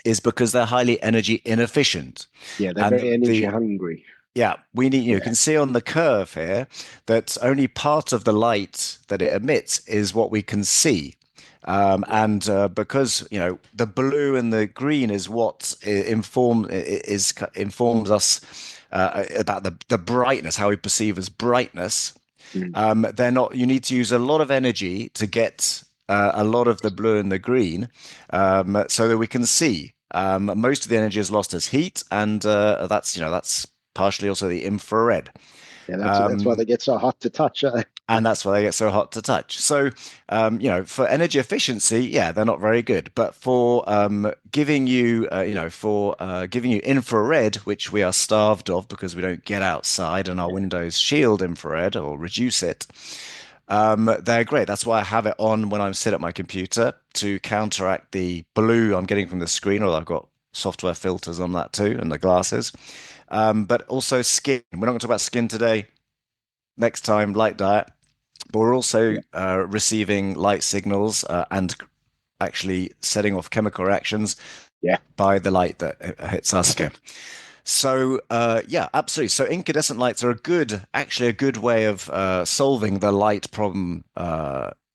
is because they're highly energy inefficient. Yeah, they're And very energy hungry. yeah, we need, you can see on the curve here that only part of the light that it emits is what we can see. And because the blue and the green is what informs us about the brightness, how we perceive as brightness. They're not. You need to use a lot of energy to get a lot of the blue and the green, so that we can see. Most of the energy is lost as heat, and that's partially also the infrared. Yeah, that's why they get so hot to touch. And that's why they get so hot to touch. So, for energy efficiency, yeah, they're not very good. But for giving you, giving you infrared, which we are starved of because we don't get outside and our windows shield infrared or reduce it, they're great. That's why I have it on when I'm sit at my computer to counteract the blue I'm getting from the screen, although I've got software filters on that too and the glasses. But also skin. We're not going to talk about skin today. Next time, light diet. But we're also receiving light signals and actually setting off chemical reactions by the light that hits our skin. So yeah, absolutely. So incandescent lights are actually a good way of solving the light problem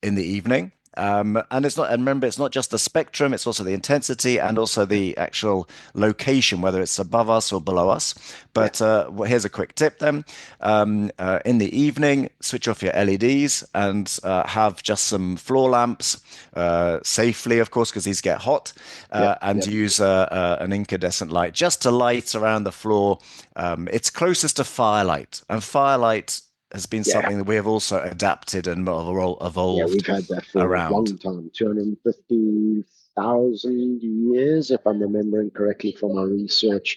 in the evening. And remember, it's not just the spectrum, it's also the intensity and also the actual location, whether it's above us or below us. But here's a quick tip then. In the evening, switch off your LEDs and have just some floor lamps, safely, of course, because these get hot, use an incandescent light just to light around the floor. It's closest to firelight, and firelight has been something that we have also adapted and evolved Yeah, we've had that for around. a long time, 250,000 years, if I'm remembering correctly from our research.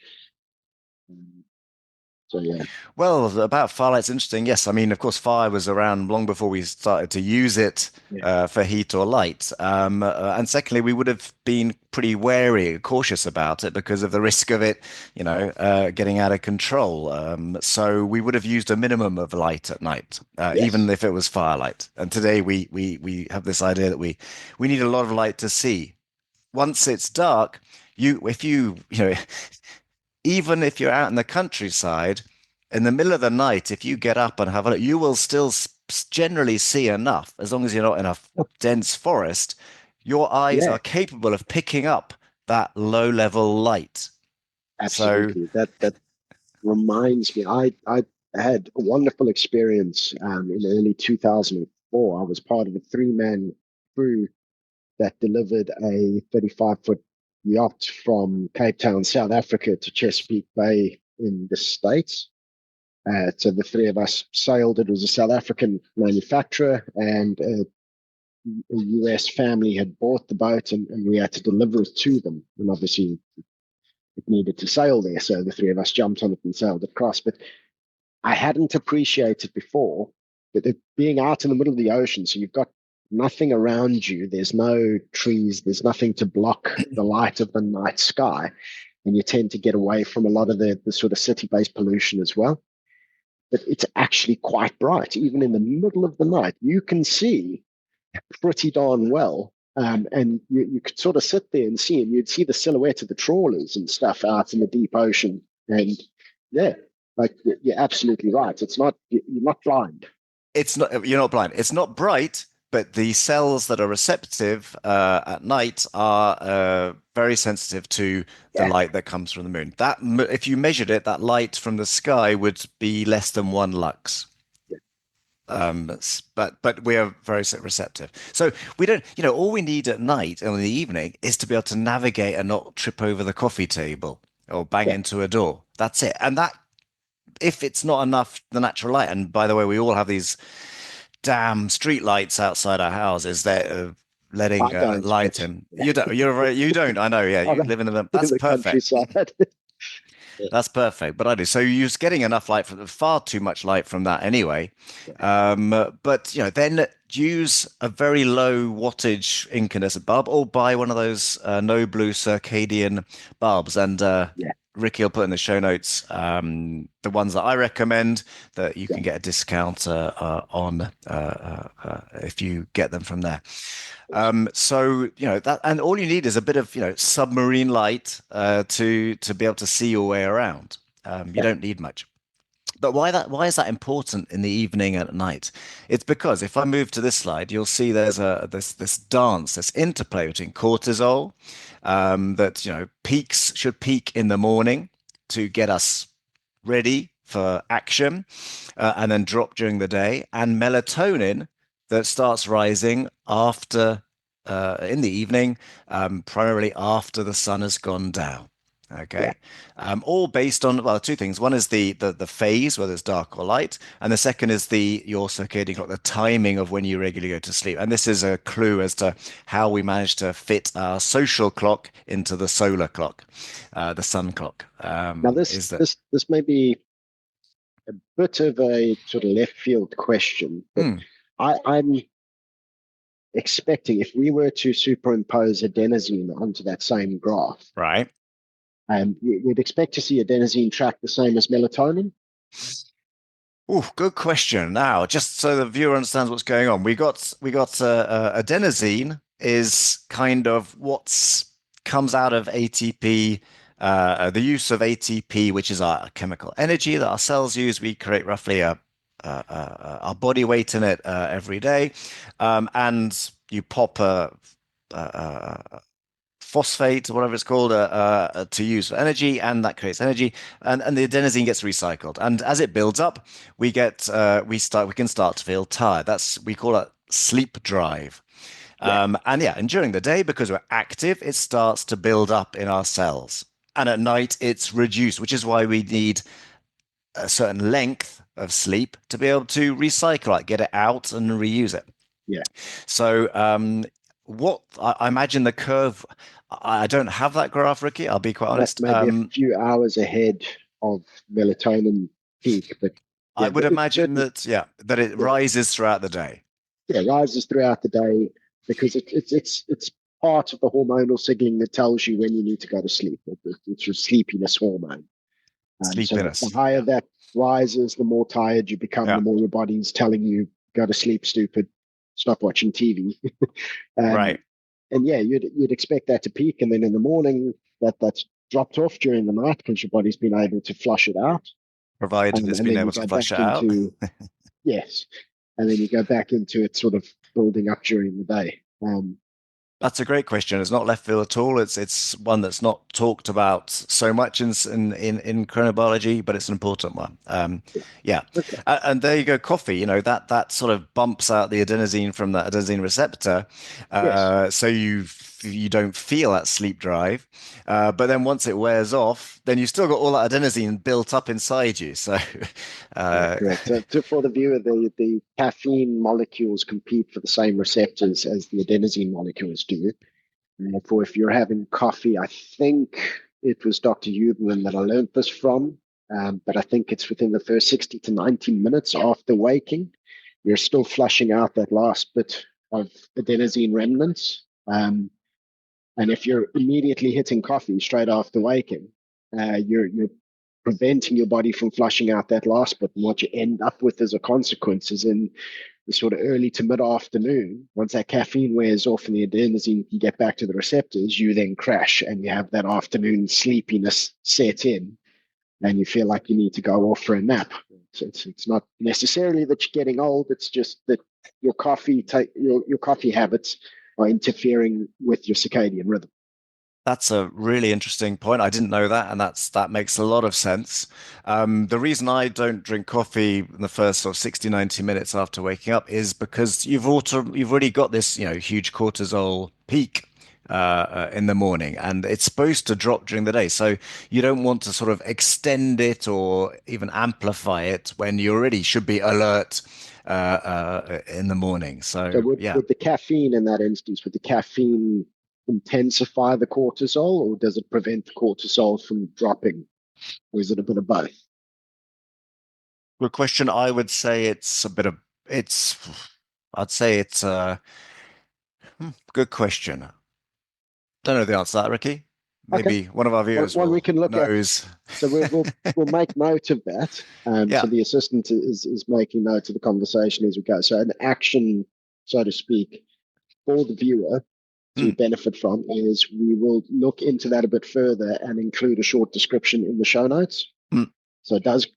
So yeah. Well, about firelight's interesting. Yes, I mean, of course, fire was around long before we started to use it for heat or light. And secondly, we would have been pretty wary, cautious about it because of the risk of it, getting out of control. So we would have used a minimum of light at night, even if it was firelight. And today we have this idea that we need a lot of light to see. Once it's dark, even if you're out in the countryside, in the middle of the night, if you get up and have a look, you will still generally see enough, as long as you're not in a dense forest. Your eyes are capable of picking up that low-level light. Absolutely. That reminds me, I had a wonderful experience in early 2004. I was part of a three-man crew that delivered a 35-foot yacht from Cape Town, South Africa, to Chesapeake Bay in the States. So the three of us sailed. It was a South African manufacturer, and a US family had bought the boat, and we had to deliver it to them. And obviously, it needed to sail there, so the three of us jumped on it and sailed across. But I hadn't appreciated before that it being out in the middle of the ocean, so you've got nothing around you. There's no trees. There's nothing to block the light of the night sky, and you tend to get away from a lot of the sort of city-based pollution as well. But it's actually quite bright. Even in the middle of the night, you can see pretty darn well. And you could sort of sit there and see, and you'd see the silhouette of the trawlers and stuff out in the deep ocean. And yeah, like you're absolutely right. It's not, you're not blind. You're not blind. It's not bright, but the cells that are receptive at night are very sensitive to the light that comes from the moon. That, if you measured it, that light from the sky would be less than 1 lux. But we are very receptive. So we don't, all we need at night or in the evening is to be able to navigate and not trip over the coffee table or bang into a door. That's it. And that, if it's not enough, the natural light, and by the way, we all have these damn street lights outside our houses that are letting light in. You don't. You don't. I know. Yeah, you live in the. That's in the perfect. That's perfect. But I do. So you're getting enough light from far too much light from that anyway. But then use a very low wattage incandescent bulb, or buy one of those no blue Circadian bulbs. And Ricky will put in the show notes the ones that I recommend that you can get a discount on if you get them from there. So that, and all you need is a bit of submarine light to be able to see your way around. You don't need much. But why is that important in the evening and at night? It's because if I move to this slide, you'll see there's this dance, this interplay between cortisol that should peak in the morning to get us ready for action, and then drop during the day, and melatonin that starts rising after in the evening, primarily after the sun has gone down. Okay. All based on, well, two things. One is the phase, whether it's dark or light, and the second is your circadian clock, the timing of when you regularly go to sleep. And this is a clue as to how we manage to fit our social clock into the solar clock, the sun clock. Now this may be a bit of a sort of left field question, but I'm expecting, if we were to superimpose adenosine onto that same graph, right? We'd expect to see adenosine track the same as melatonin. Oh, good question. Now, just so the viewer understands what's going on, we got adenosine is kind of what comes out of ATP, the use of ATP, which is our chemical energy that our cells use. We create roughly our body weight in it every day, and you pop a phosphate or whatever it's called to use for energy, and that creates energy, and the adenosine gets recycled, and as it builds up, we can start to feel tired. We call it sleep drive. And during the day, because we're active, it starts to build up in our cells, and at night it's reduced, which is why we need a certain length of sleep to be able to recycle it, get it out and reuse it. So what I imagine the curve, I don't have that graph, Ricky, I'll be quite honest. Maybe a few hours ahead of melatonin peak, but I would imagine that it rises throughout the day. Rises throughout the day because it's part of the hormonal signaling that tells you when you need to go to sleep. It's your sleepiness hormone. Sleepiness. So the higher that rises, the more tired you become, the more your body's telling you, go to sleep, stupid, stop watching TV. Right. And you'd expect that to peak, and then in the morning that's dropped off during the night because your body's been able to flush it out. Provided it's been able to flush it out. Yes. And then you go back into it sort of building up during the day. That's a great question. It's not left field at all. It's one that's not talked about so much in chronobiology, but it's an important one. Okay. And there you go. Coffee. That sort of bumps out the adenosine from the adenosine receptor. Yes. So you you don't feel that sleep drive. But then once it wears off, then you've still got all that adenosine built up inside you. So, Yeah, uh, correct. So for the viewer, the caffeine molecules compete for the same receptors as the adenosine molecules do. And therefore, if you're having coffee, I think it was Dr. Huberman that I learned this from, but I think it's within the first 60 to 90 minutes after waking, you're still flushing out that last bit of adenosine remnants. And if you're immediately hitting coffee straight after waking, you're preventing your body from flushing out that last bit. And what you end up with as a consequence is in the sort of early to mid afternoon, once that caffeine wears off and the adenosine can get back to the receptors, you then crash and you have that afternoon sleepiness set in and you feel like you need to go off for a nap. So it's not necessarily that you're getting old, it's just that your your coffee habits are interfering with your circadian rhythm. That's a really interesting point. I didn't know that, and that makes a lot of sense. The reason I don't drink coffee in the first sort of 60, 90 minutes after waking up is because you've already got this, huge cortisol peak in the morning, and it's supposed to drop during the day. So you don't want to sort of extend it or even amplify it when you already should be alert in the morning. So So yeah. with the caffeine in that instance, would the caffeine intensify the cortisol or does it prevent the cortisol from dropping? Or is it a bit of both? Good question. I would say it's a bit of it's. I'd say it's a good question. Don't know the answer to that, Ricky. Okay. Maybe one of our viewers One we will can look at. knows. So we'll make note of that. So Yeah. the assistant is making note of the conversation as we go. So an action, so to speak, for the viewer to Mm. benefit from is we will look into that a bit further and include a short description in the show notes. Mm. So does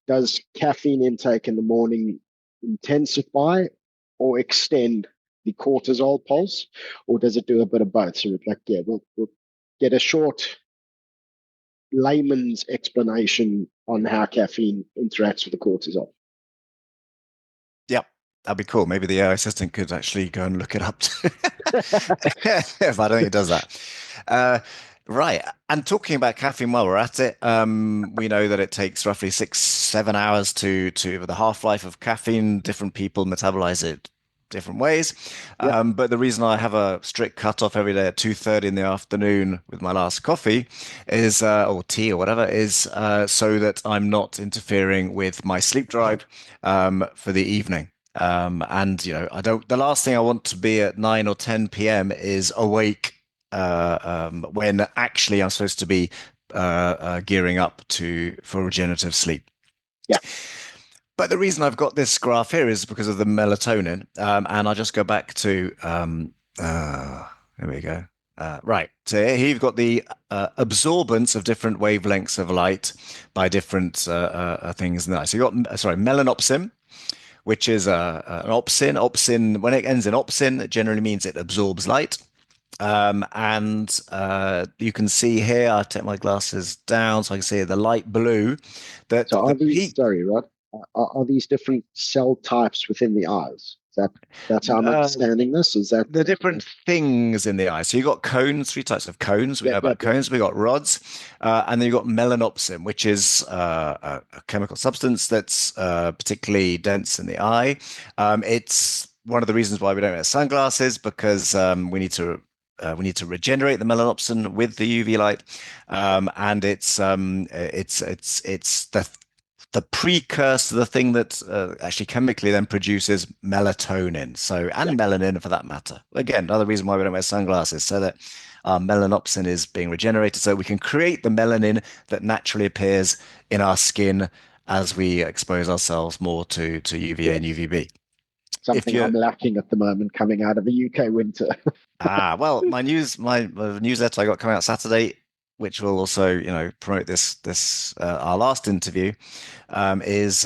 caffeine intake in the morning intensify or extend the cortisol pulse, or does it do a bit of both? So we'll get a short layman's explanation on how caffeine interacts with the cortisol. Yep. That'd be cool. Maybe the AI assistant could actually go and look it up. If I don't think it does that. Right. And talking about caffeine while we're at it, we know that it takes roughly 6, 7 hours to the half-life of caffeine. Different people metabolize it different ways. Yep. But the reason I have a strict cutoff every day at 2:30 in the afternoon with my last coffee is, or tea or whatever, is so that I'm not interfering with my sleep drive for the evening. And I don't. The last thing I want to be at 9 or 10 p.m. is awake when actually I'm supposed to be gearing up for regenerative sleep. Yeah. But the reason I've got this graph here is because of the melatonin, and I'll just go back to here we go. Right. So here you've got the absorbance of different wavelengths of light by different things in the eye. So you've got, sorry, melanopsin, which is an opsin. Opsin, when it ends in opsin, it generally means it absorbs light. And you can see here, I'll take my glasses down so I can see the light blue. So The peak. sorry, Rod, are these different cell types within the eyes? That's how I'm understanding this. Is that The different things in the eye. So you've got cones, three types of cones. We know about cones. We've got rods. And then you've got melanopsin, which is a chemical substance that's particularly dense in the eye. It's one of the reasons why we don't wear sunglasses, because we need to regenerate the melanopsin with the UV light, and it's the precursor, the thing that actually chemically then produces melatonin. So, and melanin for that matter. Again, another reason why we don't wear sunglasses, so that our melanopsin is being regenerated, so we can create the melanin that naturally appears in our skin as we expose ourselves more to UVA and UVB. something I'm lacking at the moment coming out of a UK winter? Well, my newsletter I got coming out Saturday, which will also, promote this our last interview, has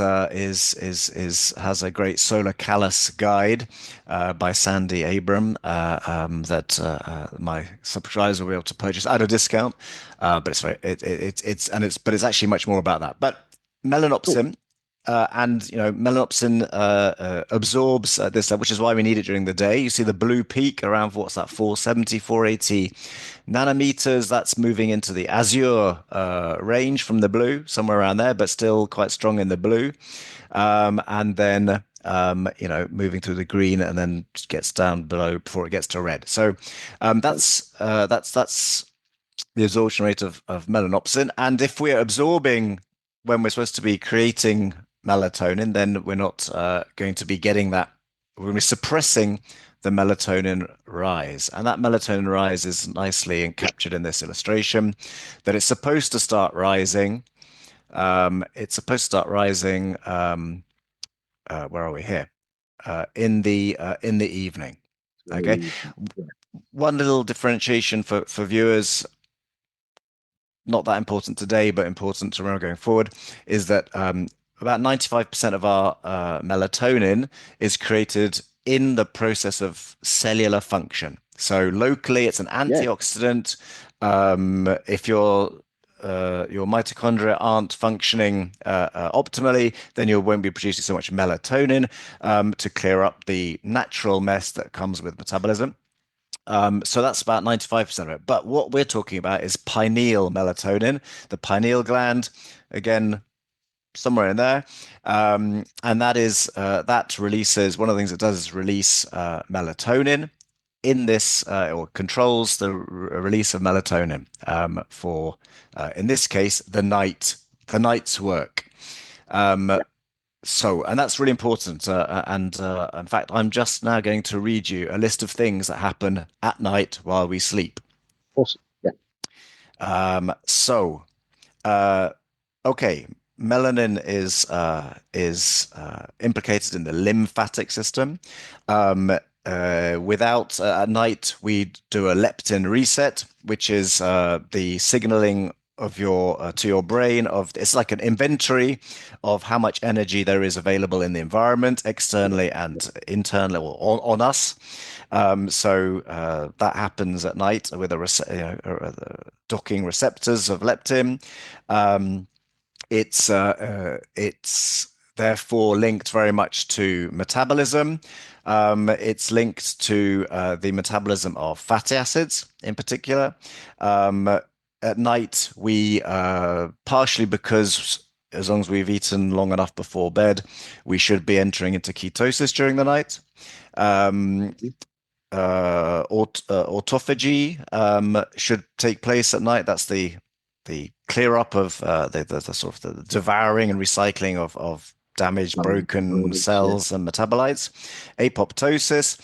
a great solar callus guide by Sandy Abram that my subscribers will be able to purchase at a discount. But it's actually much more about that. But melanopsin. and melanopsin absorbs this, which is why we need it during the day. You see the blue peak around, what's that, 470, 480 nanometers. That's moving into the azure range from the blue, somewhere around there, but still quite strong in the blue. And then moving through the green, and then gets down below before it gets to red. So that's the absorption rate of melanopsin. And if we're absorbing when we're supposed to be creating melatonin, then we're not going to be getting that. We're going to be suppressing the melatonin rise. And that melatonin rise is nicely captured in this illustration, that it's supposed to start rising. It's supposed to start rising. Where are we here? In the evening. Okay. One little differentiation for viewers, not that important today, but important to remember going forward, is that about 95% of our melatonin is created in the process of cellular function. So locally, it's an antioxidant. If your mitochondria aren't functioning optimally, then you won't be producing so much melatonin to clear up the natural mess that comes with metabolism. So that's about 95% of it. But what we're talking about is pineal melatonin, the pineal gland, again, somewhere in there. And that releases, one of the things it does is release melatonin in this, or controls the release of melatonin for, in this case, the night's work. And that's really important. In fact, I'm just now going to read you a list of things that happen at night while we sleep. Awesome. Yeah. Okay, melanin is implicated in the lymphatic system. At night, we do a leptin reset, which is the signaling of to your brain it's like an inventory of how much energy there is available in the environment, externally and internally, or on us. That happens at night with docking receptors of leptin. It's therefore linked very much to metabolism. It's linked to the metabolism of fatty acids in particular. At night, we partially because as long as we've eaten long enough before bed, we should be entering into ketosis during the night. Autophagy should take place at night. That's the clear up of the sort of the devouring and recycling of damaged, broken cells and metabolites. Apoptosis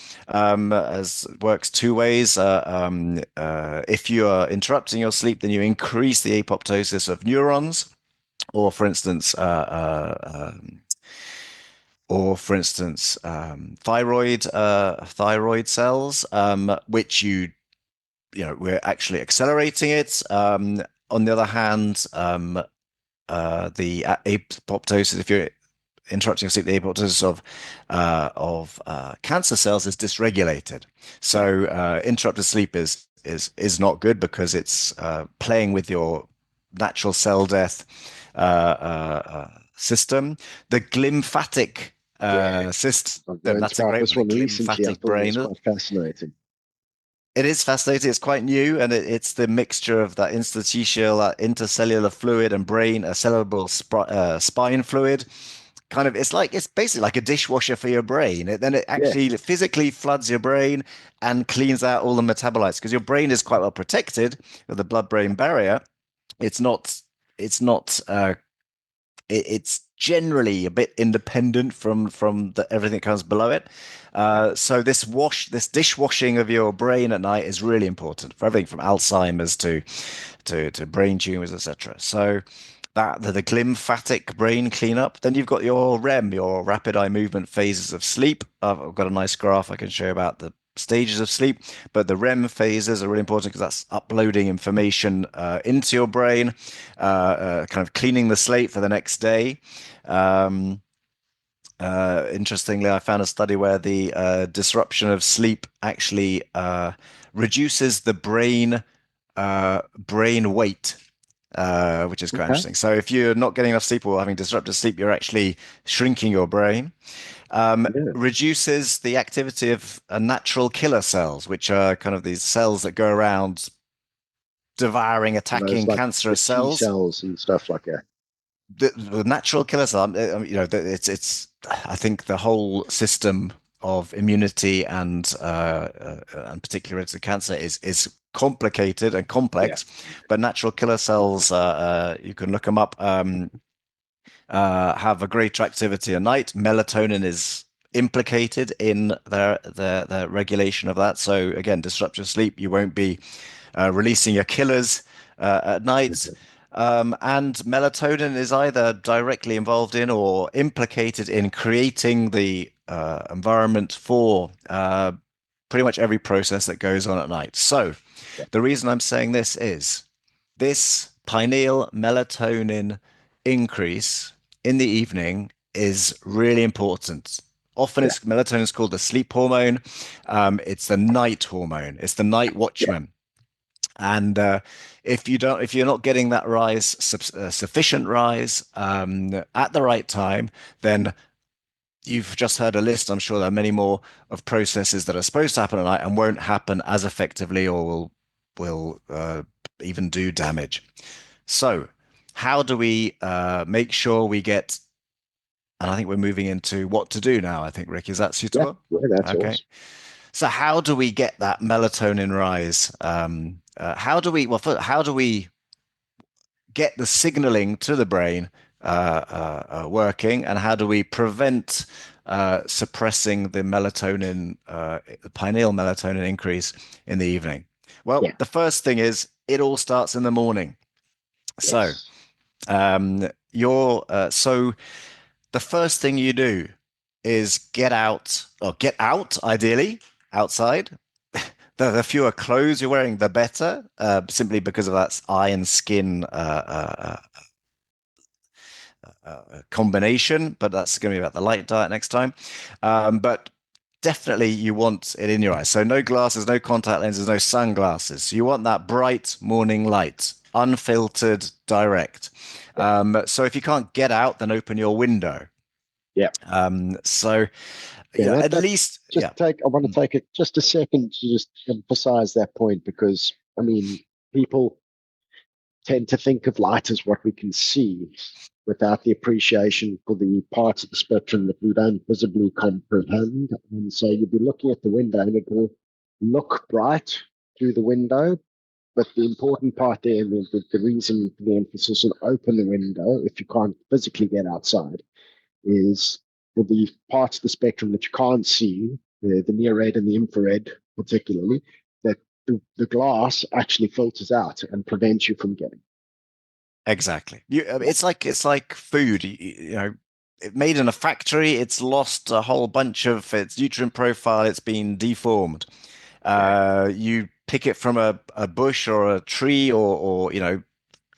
works two ways. If you are interrupting your sleep, then you increase the apoptosis of neurons, or for instance, thyroid cells, which we're actually accelerating it. On the other hand, the apoptosis, if you're interrupting sleep, the apoptosis of cancer cells is dysregulated. So interrupted sleep is not good because it's playing with your natural cell death system. The glymphatic system. That's a great this one recently. I thought brain. it was quite fascinating. It is fascinating. It's quite new, and it's the mixture of that interstitial, intercellular fluid and brain, a cerebral spine fluid. It's basically like a dishwasher for your brain. Then it actually physically floods your brain and cleans out all the metabolites, because your brain is quite well protected with the blood-brain barrier. It's generally a bit independent from everything that comes below it. So this dishwashing of your brain at night is really important for everything from Alzheimer's to brain tumors, etc. So that the glymphatic brain cleanup. Then you've got your REM, your rapid eye movement phases of sleep. I've got a nice graph I can show about the stages of sleep, but the REM phases are really important because that's uploading information into your brain, kind of cleaning the slate for the next day. Interestingly, I found a study where the disruption of sleep actually reduces the brain weight. which is quite Okay. interesting. So if you're not getting enough sleep or having disrupted sleep, you're actually shrinking your brain. Yeah. Reduces the activity of natural killer cells, which are kind of these cells that go around devouring, Those attacking like the cancerous T cells. cells and stuff like that. The natural killer cell, it's I think the whole system of immunity and particularly related to cancer is complicated and Yeah. complex, but natural killer cells, you can look them up, have a greater activity at night. Melatonin is implicated in their regulation of that. So again, disrupt your sleep. You won't be releasing your killers at night. Okay. And melatonin is either directly involved in or implicated in creating the environment for pretty much every process that goes on at night. So Yeah. the reason I'm saying this is this pineal melatonin increase in the evening is really important. Often Yeah. it's melatonin is called the sleep hormone. It's the night hormone. It's the night Yeah. watchman. And if you're not getting that rise, sufficient rise at the right time, then you've just heard a list. I'm sure there are many more of processes that are supposed to happen at night and won't happen as effectively or will even do damage. So, how do we make sure we get? And I think we're moving into what to do now. I think, Rick, is that Yeah. suitable? Yeah. That's Okay. awesome. So how do we get that melatonin rise? How do we, well, how do we get the signaling to the brain working, and how do we prevent suppressing the melatonin, the pineal melatonin increase in the evening? Well, Yeah. the first thing is it all starts in the morning. So, Yes. so the first thing you do is get out, ideally outside. The fewer clothes you're wearing, the better, simply because of that eye and skin combination. But that's going to be about the light diet next time. But definitely you want it in your eyes. So no glasses, no contact lenses, no sunglasses. So you want that bright morning light, unfiltered, direct. Yeah. So if you can't get out, then open your window. Yeah. So Yeah. at That least, just yeah. take. I want to take it just a second to just emphasize that point because I mean people tend to think of light as what we can see without the appreciation for the parts of the spectrum that we don't visibly comprehend. And so you'll be looking at the window and it will look bright through the window. But the important part there, the reason for the emphasis on open the window, if you can't physically get outside, is for the parts of the spectrum that you can't see, the near red and the infrared particularly, that the glass actually filters out and prevents you from getting. Exactly. It's like food. Made in a factory, it's lost a whole bunch of its nutrient profile. It's been deformed. Yeah. You pick it from a bush or a tree or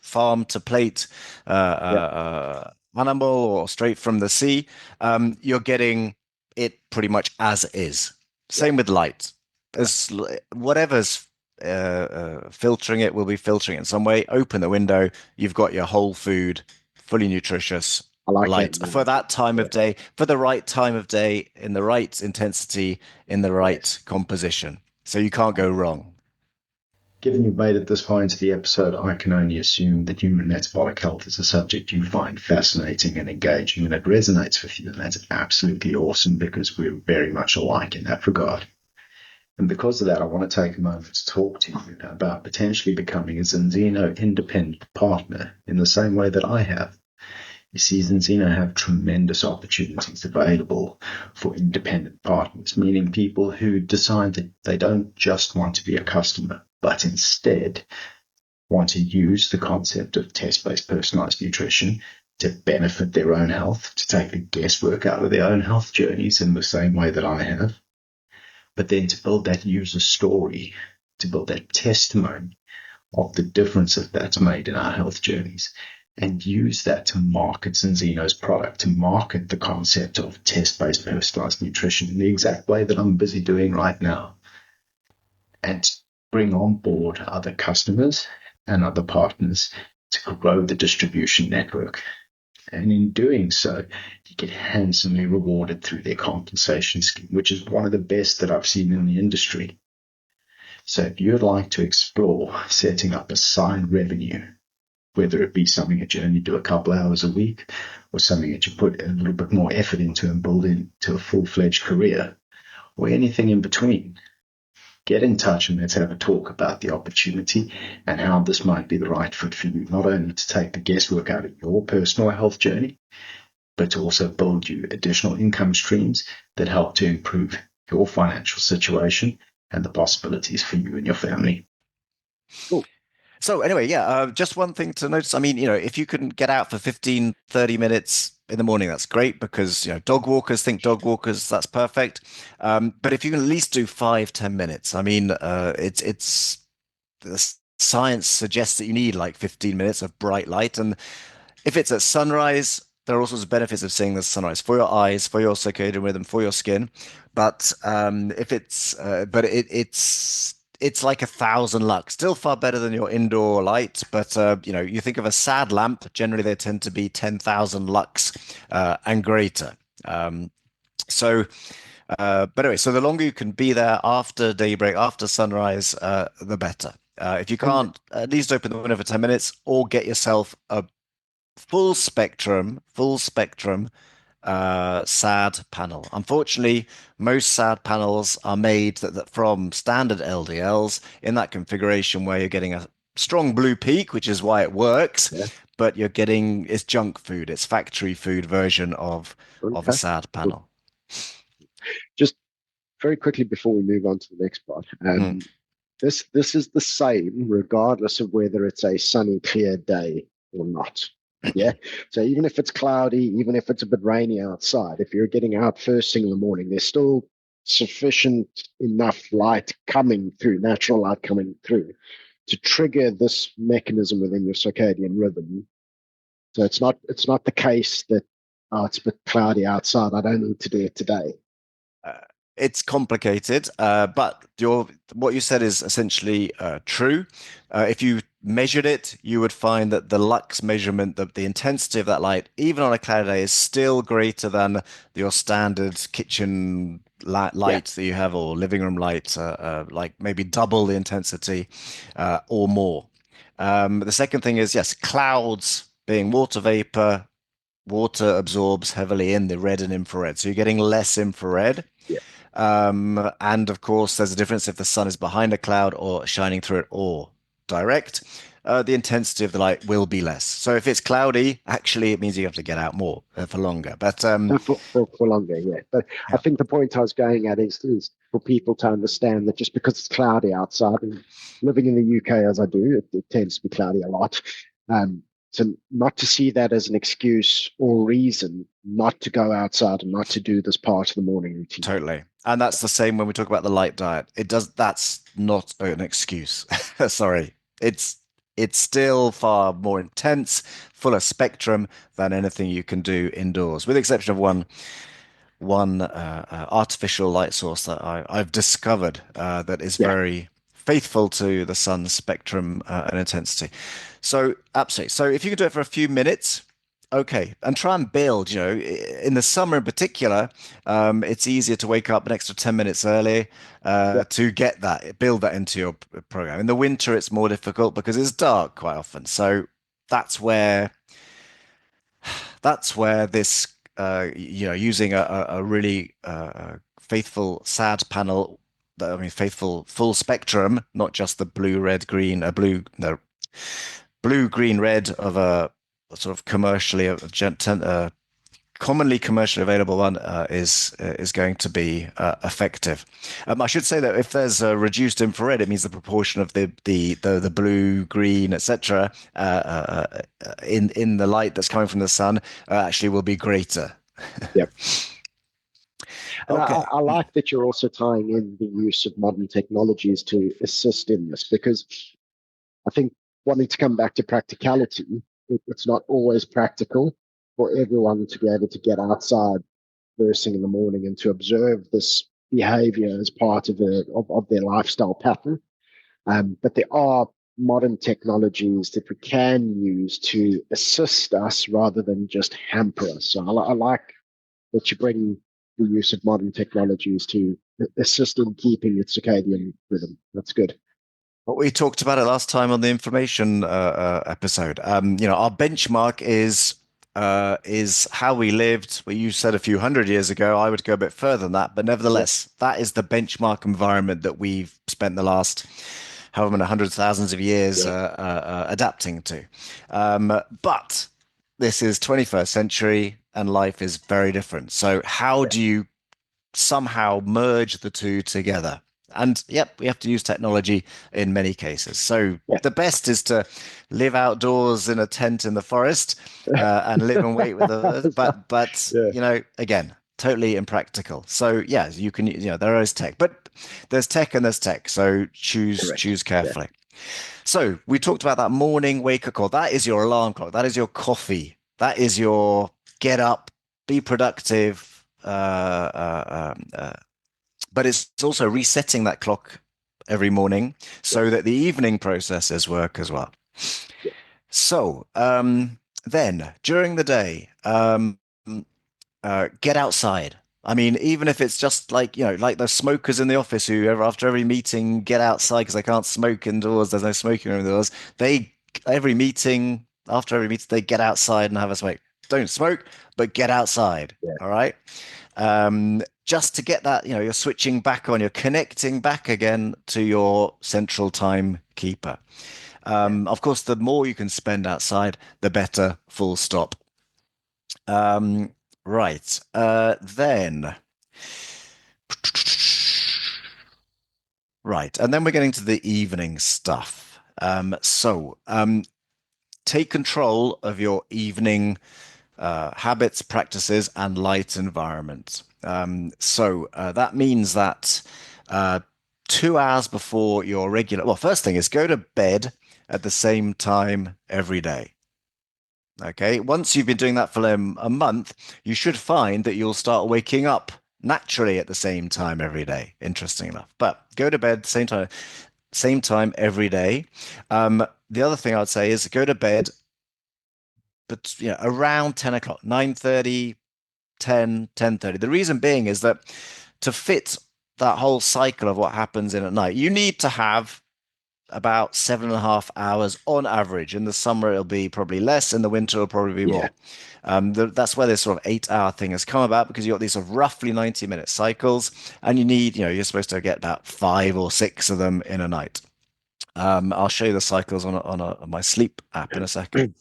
farm to plate Yeah. animal or straight from the sea. You're getting it pretty much as is. Yeah. Same with light. As whatever's filtering it will be filtering it in some way. Open the window. You've got your whole food, fully nutritious, I like that light for analogy. that time Yeah. of day, for the right time of day, in the right intensity, in the right Yes. composition. So you can't go wrong. Given you've made it this far into the episode, I can only assume that human metabolic health is a subject you find fascinating and engaging, and it resonates with you, and that's absolutely awesome because we're very much alike in that regard. And because of that, I want to take a moment to talk to you about potentially becoming a Zinzino independent partner in the same way that I have. You see, Zinzino have tremendous opportunities available for independent partners, meaning people who decide that they don't just want to be a customer, but instead want to use the concept of test-based personalized nutrition to benefit their own health, to take the guesswork out of their own health journeys in the same way that I have, but then to build that user story, to build that testimony of the difference that that's made in our health journeys, and use that to market Zinzino's product, to market the concept of test-based personalized nutrition in the exact way that I'm busy doing right now, and bring on board other customers and other partners to grow the distribution network. And in doing so, you get handsomely rewarded through their compensation scheme, which is one of the best that I've seen in the industry. So if you'd like to explore setting up a side revenue, whether it be something that you only do a couple hours a week or something that you put a little bit more effort into and build into a full-fledged career, or anything in between, get in touch and let's have a talk about the opportunity and how this might be the right fit for you, not only to take the guesswork out of your personal health journey, but to also build you additional income streams that help to improve your financial situation and the possibilities for you and your family. Cool. So anyway, just one thing to notice. I mean, if you can get out for 15, 30 minutes in the morning, that's great because, dog walkers think dog walkers, that's perfect. But if you can at least do 5, 10 minutes, I mean, it's the science suggests that you need like 15 minutes of bright light. And if it's at sunrise, there are all sorts of benefits of seeing the sunrise for your eyes, for your circadian rhythm, for your skin. But if it's, but it's like 1,000 lux, still far better than your indoor light. But you think of a sad lamp, generally they tend to be 10,000 lux and greater. But anyway, so the longer you can be there after daybreak, after sunrise, the better. If you can't, at least open the window for 10 minutes or get yourself a full spectrum SAD panel. Unfortunately, most SAD panels are made from standard LDLs in that configuration where you're getting a strong blue peak, which is why it works, but it's junk food. It's factory food version of a SAD panel. Just very quickly before we move on to the next part, this is the same regardless of whether it's a sunny, clear day or not. Yeah. So even if it's cloudy, even if it's a bit rainy outside, if you're getting out first thing in the morning, there's still sufficient enough light coming through, natural light coming through, to trigger this mechanism within your circadian rhythm. So it's not the case that it's a bit cloudy outside, I don't need to do it today. It's complicated, but what you said is essentially true. If you measured it, you would find that the lux measurement, the intensity of that light, even on a cloudy day, is still greater than your standard kitchen light that you have or living room light, like maybe double the intensity or more. The second thing is, yes, clouds being water vapor, water absorbs heavily in the red and infrared. So you're getting less infrared. And of course, there's a difference if the sun is behind a cloud or shining through it or direct. The intensity of the light will be less. So if it's cloudy, actually, it means you have to get out more for longer. But for longer, yeah. But I think the point I was going at is for people to understand that just because it's cloudy outside, and living in the UK as I do, it tends to be cloudy a lot. So not to see that as an excuse or reason not to go outside and not to do this part of the morning routine. Totally. And that's the same when we talk about the light diet. That's not an excuse. Sorry. It's still far more intense, fuller spectrum than anything you can do indoors, with the exception of one artificial light source that I've discovered that is very faithful to the sun's spectrum and intensity. So absolutely. So if you can do it for a few minutes, okay, and try and build. In the summer in particular, it's easier to wake up an extra 10 minutes early to build that into your program. In the winter, it's more difficult because it's dark quite often. So that's where this using a really faithful SAD panel, faithful full spectrum, not just the blue, red, green, blue, green, red of a sort of commonly commercially available one is going to be effective. I should say that if there's a reduced infrared, it means the proportion of the blue, green, etc. In the light that's coming from the sun actually will be greater. Yep. And Okay. I like that you're also tying in the use of modern technologies to assist in this, because I think wanting to come back to practicality, it's not always practical for everyone to be able to get outside first thing in the morning and to observe this behavior as part of their lifestyle pattern. But there are modern technologies that we can use to assist us rather than just hamper us. So I like that you bring the use of modern technologies to assist in keeping its circadian rhythm. That's good. What we talked about it last time on the inflammation episode. Our benchmark is how we lived. Well, you said a few hundred years ago. I would go a bit further than that, but nevertheless, that is the benchmark environment that we've spent the last however many hundreds, thousands of years adapting to. But this is 21st century, and life is very different. So, how do you somehow merge the two together? And yep, we have to use technology in many cases. So the best is to live outdoors in a tent in the forest and live and wait with others. But again, totally impractical. So yeah, you can, there is tech, but there's tech and there's tech. So choose carefully. So we talked about that morning wake-up call. That is your alarm clock. That is your coffee. That is your get up, be productive. But it's also resetting that clock every morning so that the evening processes work as well. So then during the day, get outside. I mean, even if it's just like the smokers in the office who after every meeting get outside because they can't smoke indoors. There's no smoking room indoors. After every meeting, they get outside and have a smoke. Don't smoke, but get outside. Yeah. All right. Just to get that, you're switching back on, you're connecting back again to your central timekeeper. Of course, the more you can spend outside, the better, full stop. Right. Then. Right. And then we're getting to the evening stuff. Take control of your evening habits, practices, and light environment. That means that 2 hours before your first thing is go to bed at the same time every day. Okay. Once you've been doing that for a month, you should find that you'll start waking up naturally at the same time every day. Interesting enough. But go to bed same time every day. The other thing I'd say is go to bed but around 10 o'clock, 9:30, 10, 10:30. The reason being is that to fit that whole cycle of what happens in at night, you need to have about 7.5 hours on average. In the summer, it'll be probably less. In the winter, it'll probably be more. That's where this sort of 8-hour thing has come about because you've got these sort of roughly 90-minute cycles and you need, you're supposed to get about 5 or 6 of them in a night. I'll show you the cycles on my sleep app in a second.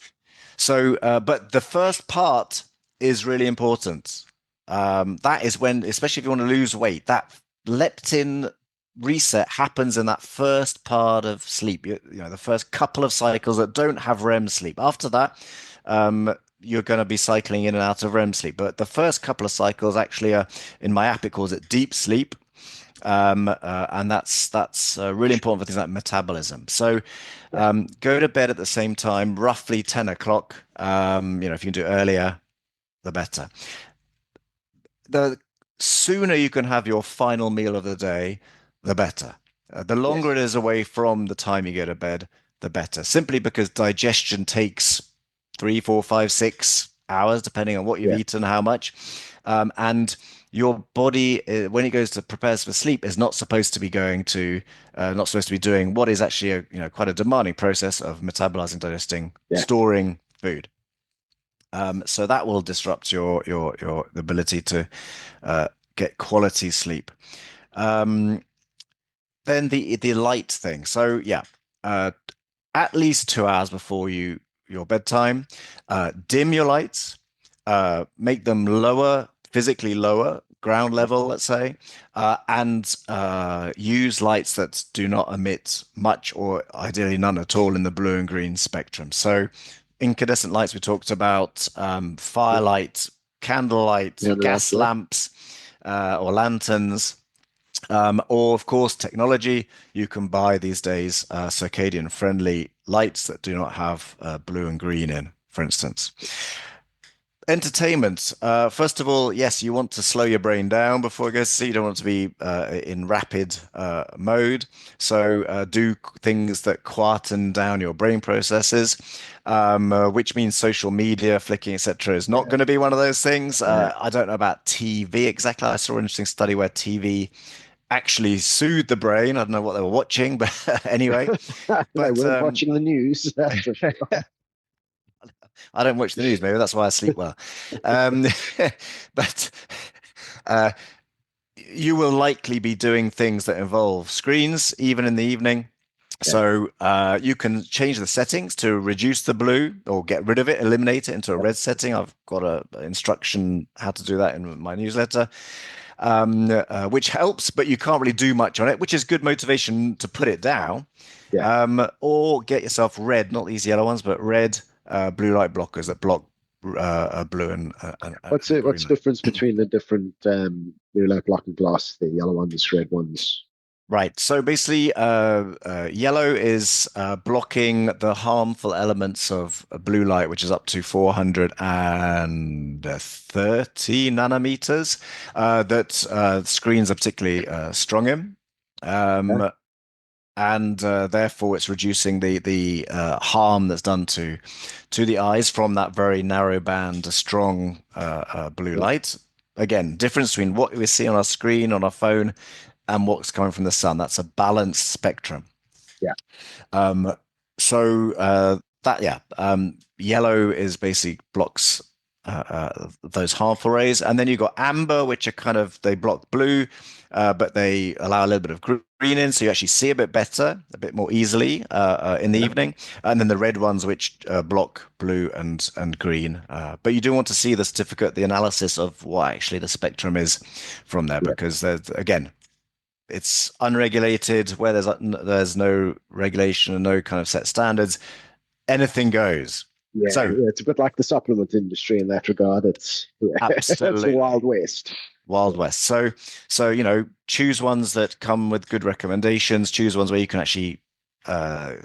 So, but the first part is really important. That is when, especially if you want to lose weight, that leptin reset happens in that first part of sleep. The first couple of cycles that don't have REM sleep. After that, you're going to be cycling in and out of REM sleep. But the first couple of cycles actually are, in my app, it calls it deep sleep. And that's really important for things like metabolism. So go to bed at the same time, roughly 10 o'clock. If you can do it earlier, the better. The sooner you can have your final meal of the day, the better. The longer it is away from the time you go to bed, the better. Simply because digestion takes 3, 4, 5, 6 hours, depending on what you've eaten, how much. And your body, when it goes to prepares for sleep, is not supposed to be not supposed to be doing what is actually quite a demanding process of metabolizing, digesting, storing food. So that will disrupt your ability to get quality sleep. Then the light thing. So at least 2 hours before your bedtime, dim your lights, make them lower, physically lower, ground level, let's say, and use lights that do not emit much or ideally none at all in the blue and green spectrum. So incandescent lights we talked about, firelight, candlelight, gas lamps, or lanterns. Or of course, technology. You can buy these days circadian friendly lights that do not have blue and green in, for instance. Entertainment. First of all, yes, you want to slow your brain down before it goes to sleep. You don't want to be in rapid mode. So do things that quieten down your brain processes, which means social media, flicking, etc., is not going to be one of those things. Yeah. I don't know about TV exactly. I saw an interesting study where TV actually soothed the brain. I don't know what they were watching, but anyway. They But weren't watching the news, that's for sure. I don't watch the news. Maybe that's why I sleep well. Um, but uh, you will likely be doing things that involve screens, even in the evening. Yeah. So you can change the settings to reduce the blue or get rid of it, eliminate it into a red setting. I've got a instruction how to do that in my newsletter, which helps, but you can't really do much on it, which is good motivation to put it down. Yeah. Or get yourself red, not these yellow ones, but red blue light blockers that block blue and What's green the light. difference between the different blue light blocking glasses, the yellow ones, red ones? Right. So basically, yellow is blocking the harmful elements of blue light, which is up to 430 nanometers, that screens are particularly strong in. Yeah. And therefore it's reducing the harm that's done to the eyes from that very narrow band, strong blue light. Again, difference between what we see on our screen, on our phone, and what's coming from the sun. That's a balanced spectrum. Yeah. Um, so that yeah, yellow is basically blocks those harmful rays, and then you've got amber, which are kind of they block blue, but they allow a little bit of green in, so you actually see a bit better, a bit more easily in the evening. And then the red ones, which block blue and green. But you do want to see the certificate, the analysis of what actually the spectrum is from there, because there's again it's unregulated where there's no regulation and no kind of set standards. Anything goes. Yeah, So yeah, it's a bit like the supplement industry in that regard. It's it's the absolutely Wild West. Wild West. So choose ones that come with good recommendations. Choose ones where you can actually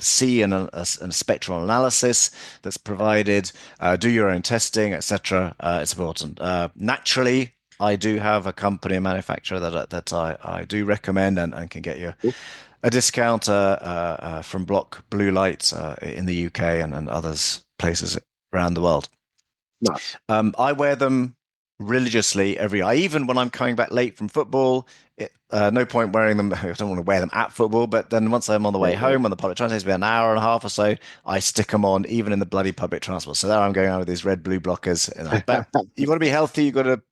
see a spectral analysis that's provided. Do your own testing, etc. It's important. Naturally, I do have a company, a manufacturer that I do recommend and can get you Cool. a discount from Block Blue Light in the UK and others places around the world. Nice. I wear them religiously every. Even when I'm coming back late from football. No point wearing them. I don't want to wear them at football, but then once I'm on the way home on the public transport, it's been an hour and a half or so. I stick them on, even in the bloody public transport. So there I'm going on with these red blue blockers. But you want to be healthy. You got to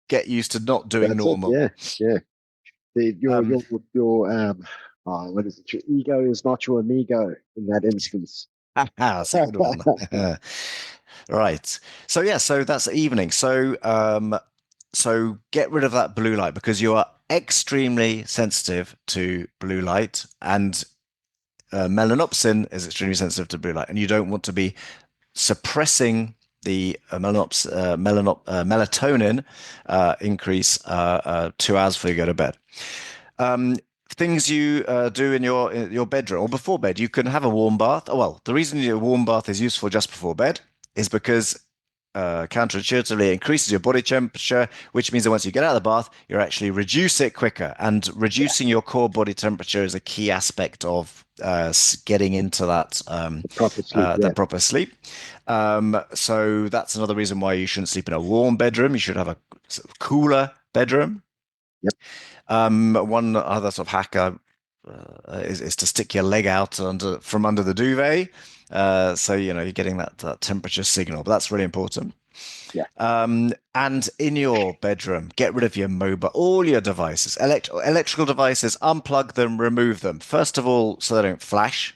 get used to not doing That's normal. it. Yeah, yeah. What is it? Your ego is not your amigo in that instance. That's a good one. Right. So yeah, so that's evening. So get rid of that blue light because you are extremely sensitive to blue light, and melanopsin is extremely sensitive to blue light, and you don't want to be suppressing the melatonin increase 2 hours before you go to bed. Things you do in your bedroom or before bed, you can have a warm bath. Oh, well, the reason a warm bath is useful just before bed is because counterintuitively it increases your body temperature, which means that once you get out of the bath, you're actually reduce it quicker. And reducing your core body temperature is a key aspect of getting into that proper sleep. So that's another reason why you shouldn't sleep in a warm bedroom. You should have a sort of cooler bedroom. Yep. One other sort of hack is to stick your leg out from under the duvet. So you're getting that temperature signal, but that's really important. Yeah. And in your bedroom, get rid of your mobile, all your devices, electrical devices, unplug them, remove them. First of all, so they don't flash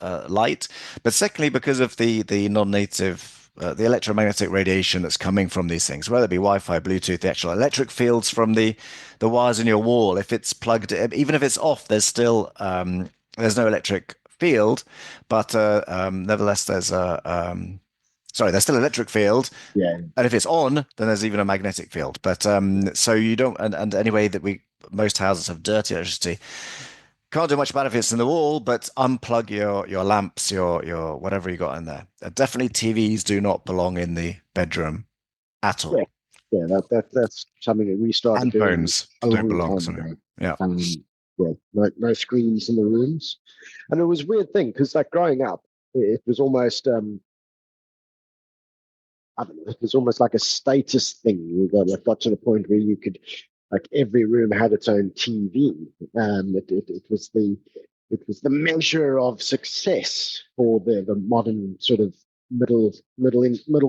light, but secondly, because of the non-native. The electromagnetic radiation that's coming from these things, whether it be Wi-Fi, Bluetooth, the actual electric fields from the wires in your wall, if it's plugged, even if it's off, there's still there's no electric field, but nevertheless there's there's still electric field. Yeah. And if it's on, then there's even a magnetic field. But so you don't, and anyway, that most houses have dirty electricity. Can't do much about it if it's in the wall, but unplug your lamps, your whatever you got in there. Definitely TVs do not belong in the bedroom at Yeah, all. yeah, that's something that we started And doing phones a don't long belong. time Sorry. ago. Yeah. Yeah, no screens in the rooms, and it was a weird thing because, like, growing up, it was almost I don't know, it was almost like a status thing. Got to the point where you could, like, every room had its own TV. It was the measure of success for the modern sort of middle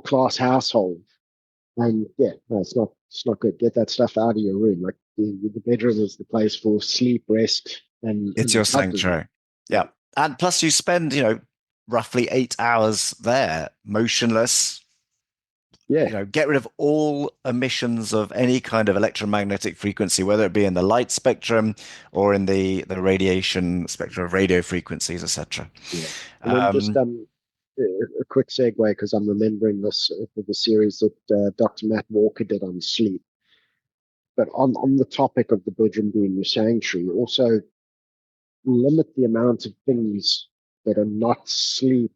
class household. And yeah, no, it's not good. Get that stuff out of your room. Like, the bedroom is the place for sleep, rest, It's and your recovery. sanctuary. Yeah. And plus you spend, roughly 8 hours there, motionless. Yeah, Get rid of all emissions of any kind of electromagnetic frequency, whether it be in the light spectrum or in the radiation spectrum of radio frequencies, etc. yeah. And then just Um, a quick segue, because I'm remembering this for the series that Dr. Matt Walker did on sleep. But on the topic of the bedroom being your sanctuary, also limit the amount of things that are not sleep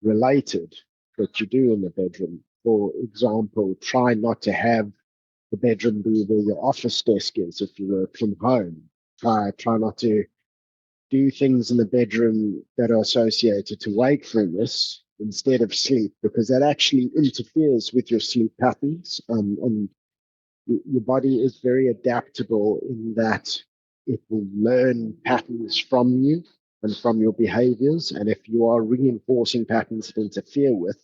related that you do in the bedroom. For example, try not to have the bedroom be where your office desk is if you work from home. Try not to do things in the bedroom that are associated to wakefulness instead of sleep, because that actually interferes with your sleep patterns. And your body is very adaptable in that it will learn patterns from you and from your behaviors. And if you are reinforcing patterns that interfere with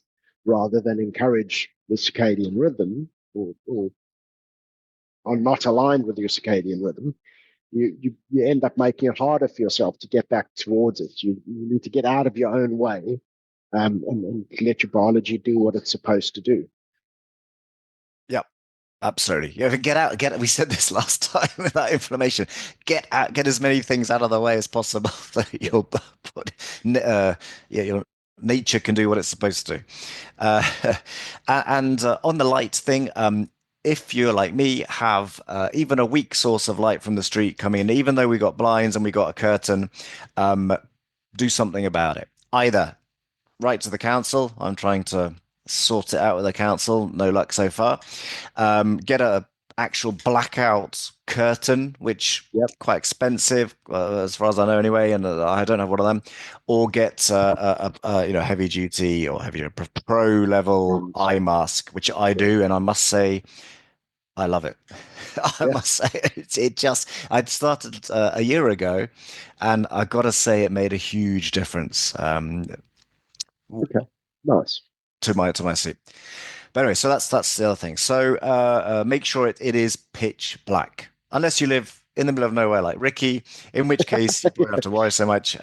rather than encourage the circadian rhythm, or are not aligned with your circadian rhythm, you end up making it harder for yourself to get back towards it. You need to get out of your own way, and let your biology do what it's supposed to do. yeah, absolutely. Get out, we said this last time about inflammation. Get out, get as many things out of the way as possible so Yeah. your body, your nature can do what it's supposed to do. Uh, and on the light thing, if you're like me, have even a weak source of light from the street coming in, even though we got blinds and we got a curtain, um, do something about it. Either write to the council. I'm trying to sort it out with the council. No luck so far. Get a actual blackout curtain, which Yep. quite expensive as far as I know anyway, and I don't have one of them. Or get heavy duty or heavy pro level eye mask, which I do, and I must say I love it. I Yeah. must say it just I'd started a year ago, and I gotta say it made a huge difference. Okay. Nice. To my sleep. But anyway, so that's the other thing. So make sure it is pitch black, unless you live in the middle of nowhere like Ricky, in which case you won't have to worry so much We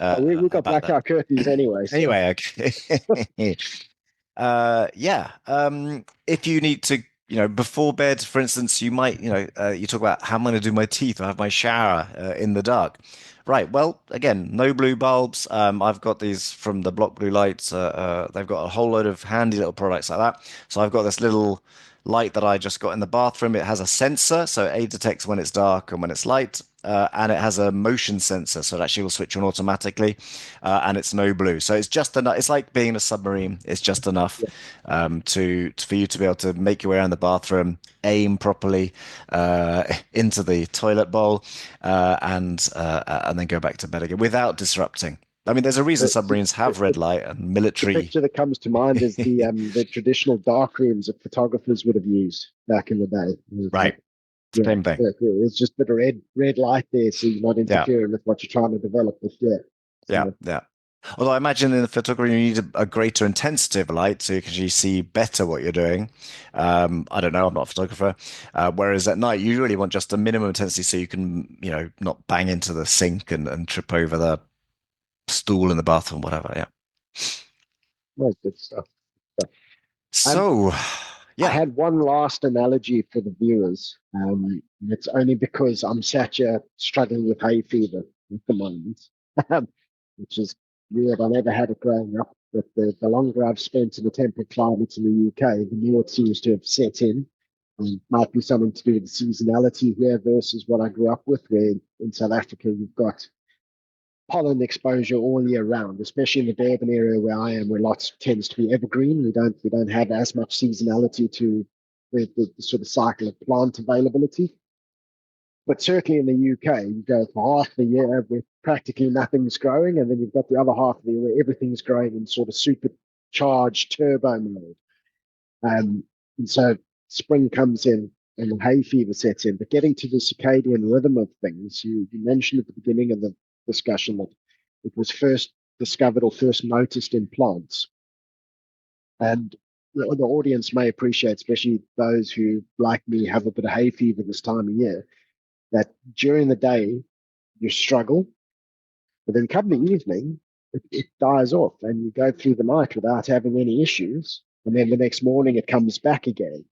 got about that. blackout curtains anyway. So. Anyway, okay. Yeah. If you need to, before bed, for instance, you might, you talk about how am I going to do my teeth or have my shower in the dark. Right. Well, again, no blue bulbs. I've got these from the Block Blue Lights. They've got a whole load of handy little products like that. So I've got this little light that I just got in the bathroom. It has a sensor, so it detects when it's dark and when it's light. And it has a motion sensor, so it actually will switch on automatically, and it's no blue. So it's just enough. It's like being in a submarine. It's just enough Yeah. for you to be able to make your way around the bathroom, aim properly into the toilet bowl, and then go back to bed again without disrupting. I mean, there's a reason The, submarines have red light and the military. picture that comes to mind is the traditional dark rooms that photographers would have used back in the day. It was Right. like, yeah, Same thing. it's just a bit of red light there, so you're not Yeah. interfering with what you're trying to develop with. Yeah. Yeah. So, Yeah. Although I imagine in the photography you need a greater intensity of light so you can actually see better what you're doing. I don't know, I'm not a photographer. Whereas at night you really want just a minimum intensity so you can, not bang into the sink and trip over the stool in the bathroom, whatever. Yeah. no, good stuff. Um, So, I yeah. had one last analogy for the viewers. And it's only because I'm sat here struggling with hay fever at the moment, which is weird. I never had it growing up, but the longer I've spent in the temperate climates in the UK, the more it seems to have set in. Might be something to do with the seasonality here versus what I grew up with, where in South Africa you've got pollen exposure all year round, especially in the Durban area where I am, where lots tends to be evergreen. We don't have as much seasonality to the sort of cycle of plant availability. But certainly in the UK, you go for half the year where practically nothing's growing, and then you've got the other half of the year where everything's growing in sort of supercharged turbo mode. And so spring comes in and the hay fever sets in. But getting to the circadian rhythm of things, you mentioned at the beginning of the discussion that it was first discovered or first noticed in plants. And the audience may appreciate, especially those who, like me, have a bit of hay fever this time of year, that during the day you struggle, but then come the evening, it dies off and you go through the night without having any issues. And then the next morning it comes back again.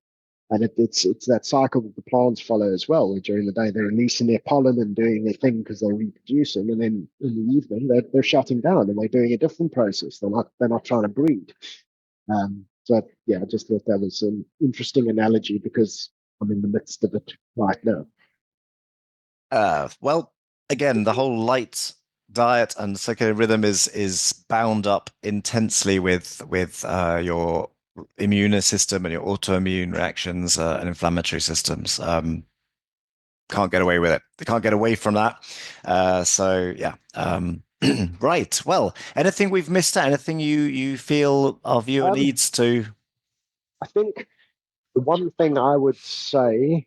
And it's that cycle that the plants follow as well, where during the day they're releasing their pollen and doing their thing because they're reproducing, and then in the evening they're shutting down and they're doing a different process. They're not trying to breed. So yeah, I just thought that was an interesting analogy because I'm in the midst of it right now. Well, again, the whole light diet and circadian rhythm is bound up intensely with your immune system and your autoimmune reactions and inflammatory systems. Can't get away with it. They can't get away from that. So yeah. Right. Well, anything we've missed out? Anything you feel our viewer needs to? I think the one thing I would say,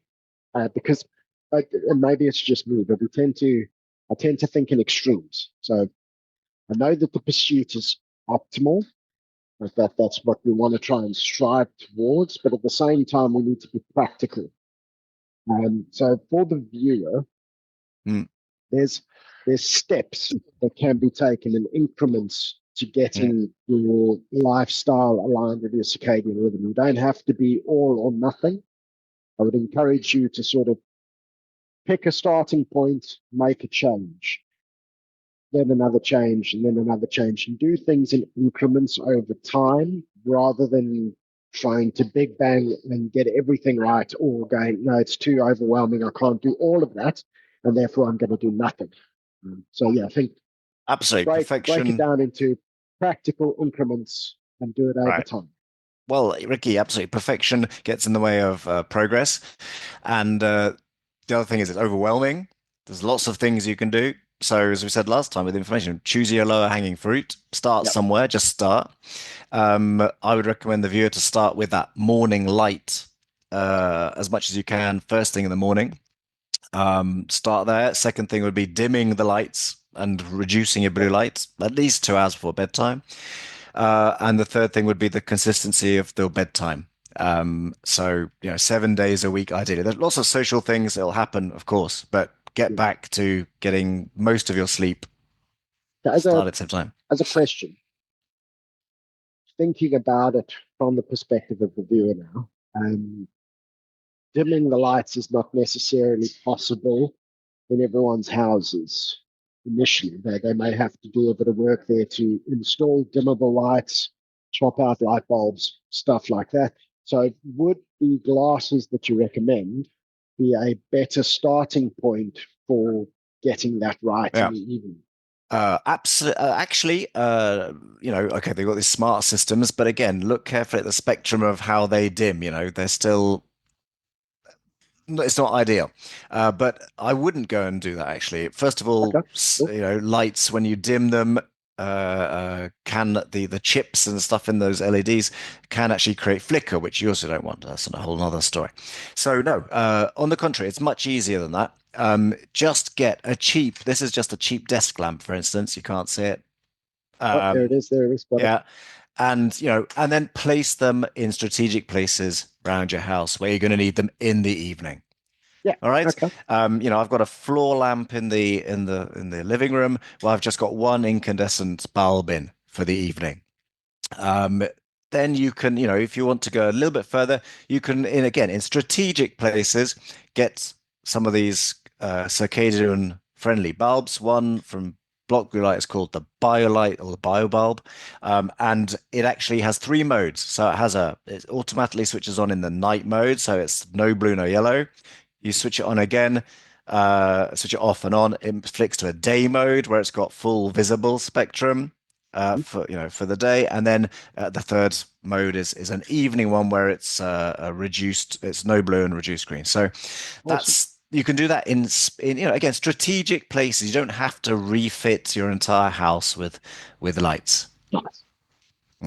because and maybe it's just me, but I tend to think in extremes. So I know that the pursuit is optimal, that's what we want to try and strive towards, but at the same time, we need to be practical. So for the viewer, there's steps that can be taken in increments to getting your lifestyle aligned with your circadian rhythm. You don't have to be all or nothing. I would encourage you to sort of pick a starting point, make a change, then another change, and then another change, and do things in increments over time rather than trying to big bang and get everything right, or going, no, it's too overwhelming. I can't do all of that, and therefore I'm going to do nothing. So yeah, I think absolutely break it down into practical increments and do it over time. Well, Ricky, absolutely. Perfection gets in the way of progress. And the other thing is it's overwhelming. There's lots of things you can do. So as we said last time with information, choose your lower hanging fruit, start somewhere, just start. I would recommend the viewer to start with that morning light as much as you can first thing in the morning. Start there. Second thing would be dimming the lights and reducing your blue light at least 2 hours before bedtime. And the third thing would be the consistency of the bedtime. So, 7 days a week, ideally. There's lots of social things that'll happen, of course, but get back to getting most of your sleep start at the same time. As a question, thinking about it from the perspective of the viewer now, dimming the lights is not necessarily possible in everyone's houses initially. They may have to do a bit of work there to install dimmable lights, swap out light bulbs, stuff like that. So would the glasses that you recommend be a better starting point for getting that right in the evening? Absolutely. Actually, okay, they've got these smart systems, but again, look carefully at the spectrum of how they dim. They're still, it's not ideal. But I wouldn't go and do that, actually. First of all, lights, when you dim them, can the chips and stuff in those LEDs can actually create flicker, which you also don't want. That's a whole other story. So no, on the contrary, it's much easier than that. Just get this is just a cheap desk lamp, for instance. You can't see it. There it is. Yeah. And, and then place them in strategic places around your house where you're going to need them in the evening. Yeah. All right. Okay. I've got a floor lamp in the living room. Well, I've just got one incandescent bulb in for the evening. Then you can, if you want to go a little bit further, you can, in strategic places, get some of these circadian friendly bulbs. One from Block Blue Light is called the BioLight or the BioBulb, and it actually has 3 modes. So it automatically switches on in the night mode, so it's no blue, no yellow. You switch it on again, switch it off and on. It flicks to a day mode where it's got full visible spectrum for the day, and then the third mode is an evening one where it's a reduced, it's no blue and reduced green. So that's you can do that in again, strategic places. You don't have to refit your entire house with lights. Nice.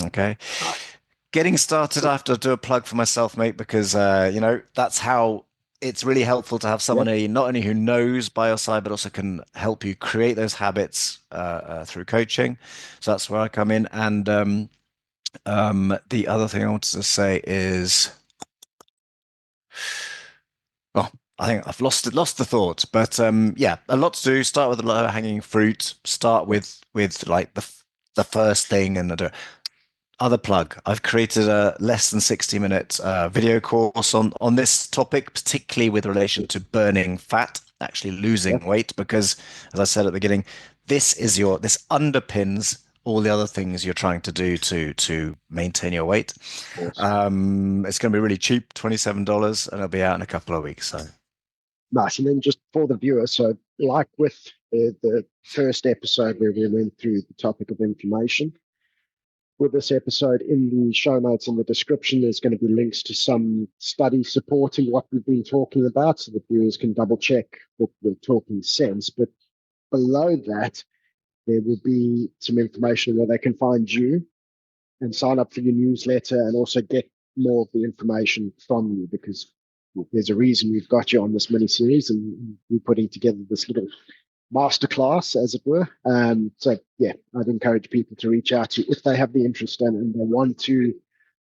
Okay. Nice. Getting started, I have to do a plug for myself, mate, because that's how it's really helpful to have someone not only who knows biosci, but also can help you create those habits through coaching. So that's where I come in. And the other thing I wanted to say is, I think I've lost the thought, but a lot to do. Start with the low hanging fruit. Start with like the first thing, and other plug. I've created a less than 60-minute video course on this topic, particularly with relation to burning fat, actually losing weight, because as I said at the beginning, this underpins all the other things you're trying to do to maintain your weight. Awesome. It's going to be really cheap, $27, and it'll be out in a couple of weeks. So nice. And then just for the viewer, so like with the first episode where we went through the topic of inflammation, with this episode, in the show notes in the description, there's going to be links to some studies supporting what we've been talking about, so that viewers can double check what we're talking sense. But below that, there will be some information where they can find you and sign up for your newsletter, and also get more of the information from you, because there's a reason we've got you on this mini series, and we're putting together this little masterclass, as it were. So yeah, I'd encourage people to reach out to you if they have the interest and they want to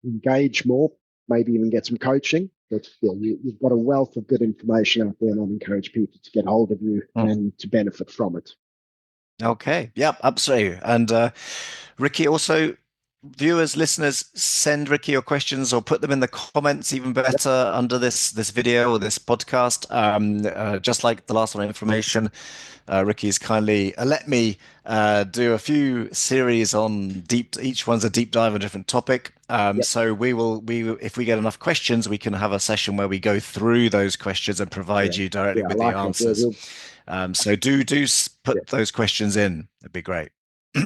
engage more, maybe even get some coaching. But yeah, you've got a wealth of good information out there, and I'd encourage people to get hold of you and to benefit from it. Okay. Yep, absolutely. And Ricky, also, viewers, listeners, send Ricky your questions or put them in the comments, even better, under this video or this podcast. Just like the last one, information, Ricky's kindly let me do a few series on each one's a deep dive on a different topic. So we will, if we get enough questions, we can have a session where we go through those questions and provide you directly with the answers. So do put those questions in. It'd be great.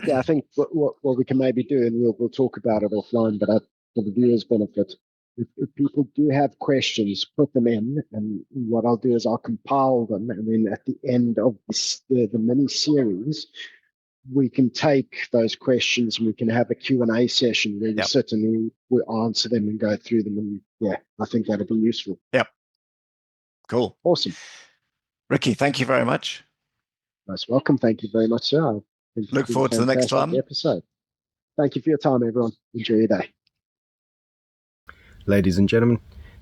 Yeah, I think what we can maybe do, and we'll talk about it offline, but for the viewers' benefit, if people do have questions, put them in, and what I'll do is I'll compile them, and then at the end of the mini series, we can take those questions and we can have a Q&A session where we sit and we answer them and go through them, and yeah, I think that'll be useful. Yep. Cool. Awesome. Ricky, thank you very much. Most welcome. Thank you very much, sir. Look forward to the next time. Episode. Thank you for your time, everyone. Enjoy your day. Ladies and gentlemen,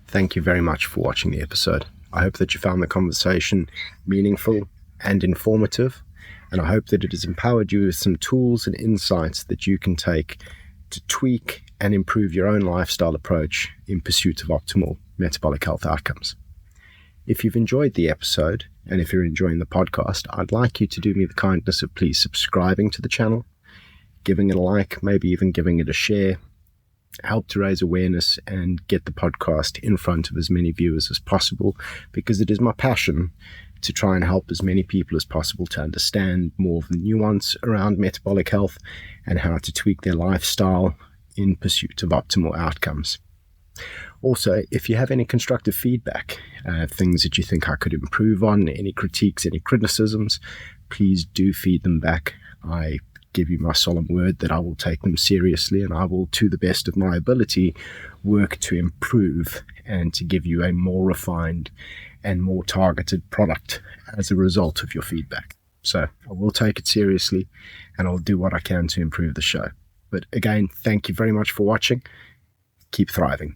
thank you very much for watching the episode. I hope that you found the conversation meaningful and informative, and I hope that it has empowered you with some tools and insights that you can take to tweak and improve your own lifestyle approach in pursuit of optimal metabolic health outcomes. If you've enjoyed the episode, and if you're enjoying the podcast, I'd like you to do me the kindness of please subscribing to the channel, giving it a like, maybe even giving it a share. Help to raise awareness and get the podcast in front of as many viewers as possible, because it is my passion to try and help as many people as possible to understand more of the nuance around metabolic health and how to tweak their lifestyle in pursuit of optimal outcomes. Also, if you have any constructive feedback, things that you think I could improve on, any critiques, any criticisms, please do feed them back. I give you my solemn word that I will take them seriously, and I will, to the best of my ability, work to improve and to give you a more refined and more targeted product as a result of your feedback. So I will take it seriously, and I'll do what I can to improve the show. But again, thank you very much for watching. Keep thriving.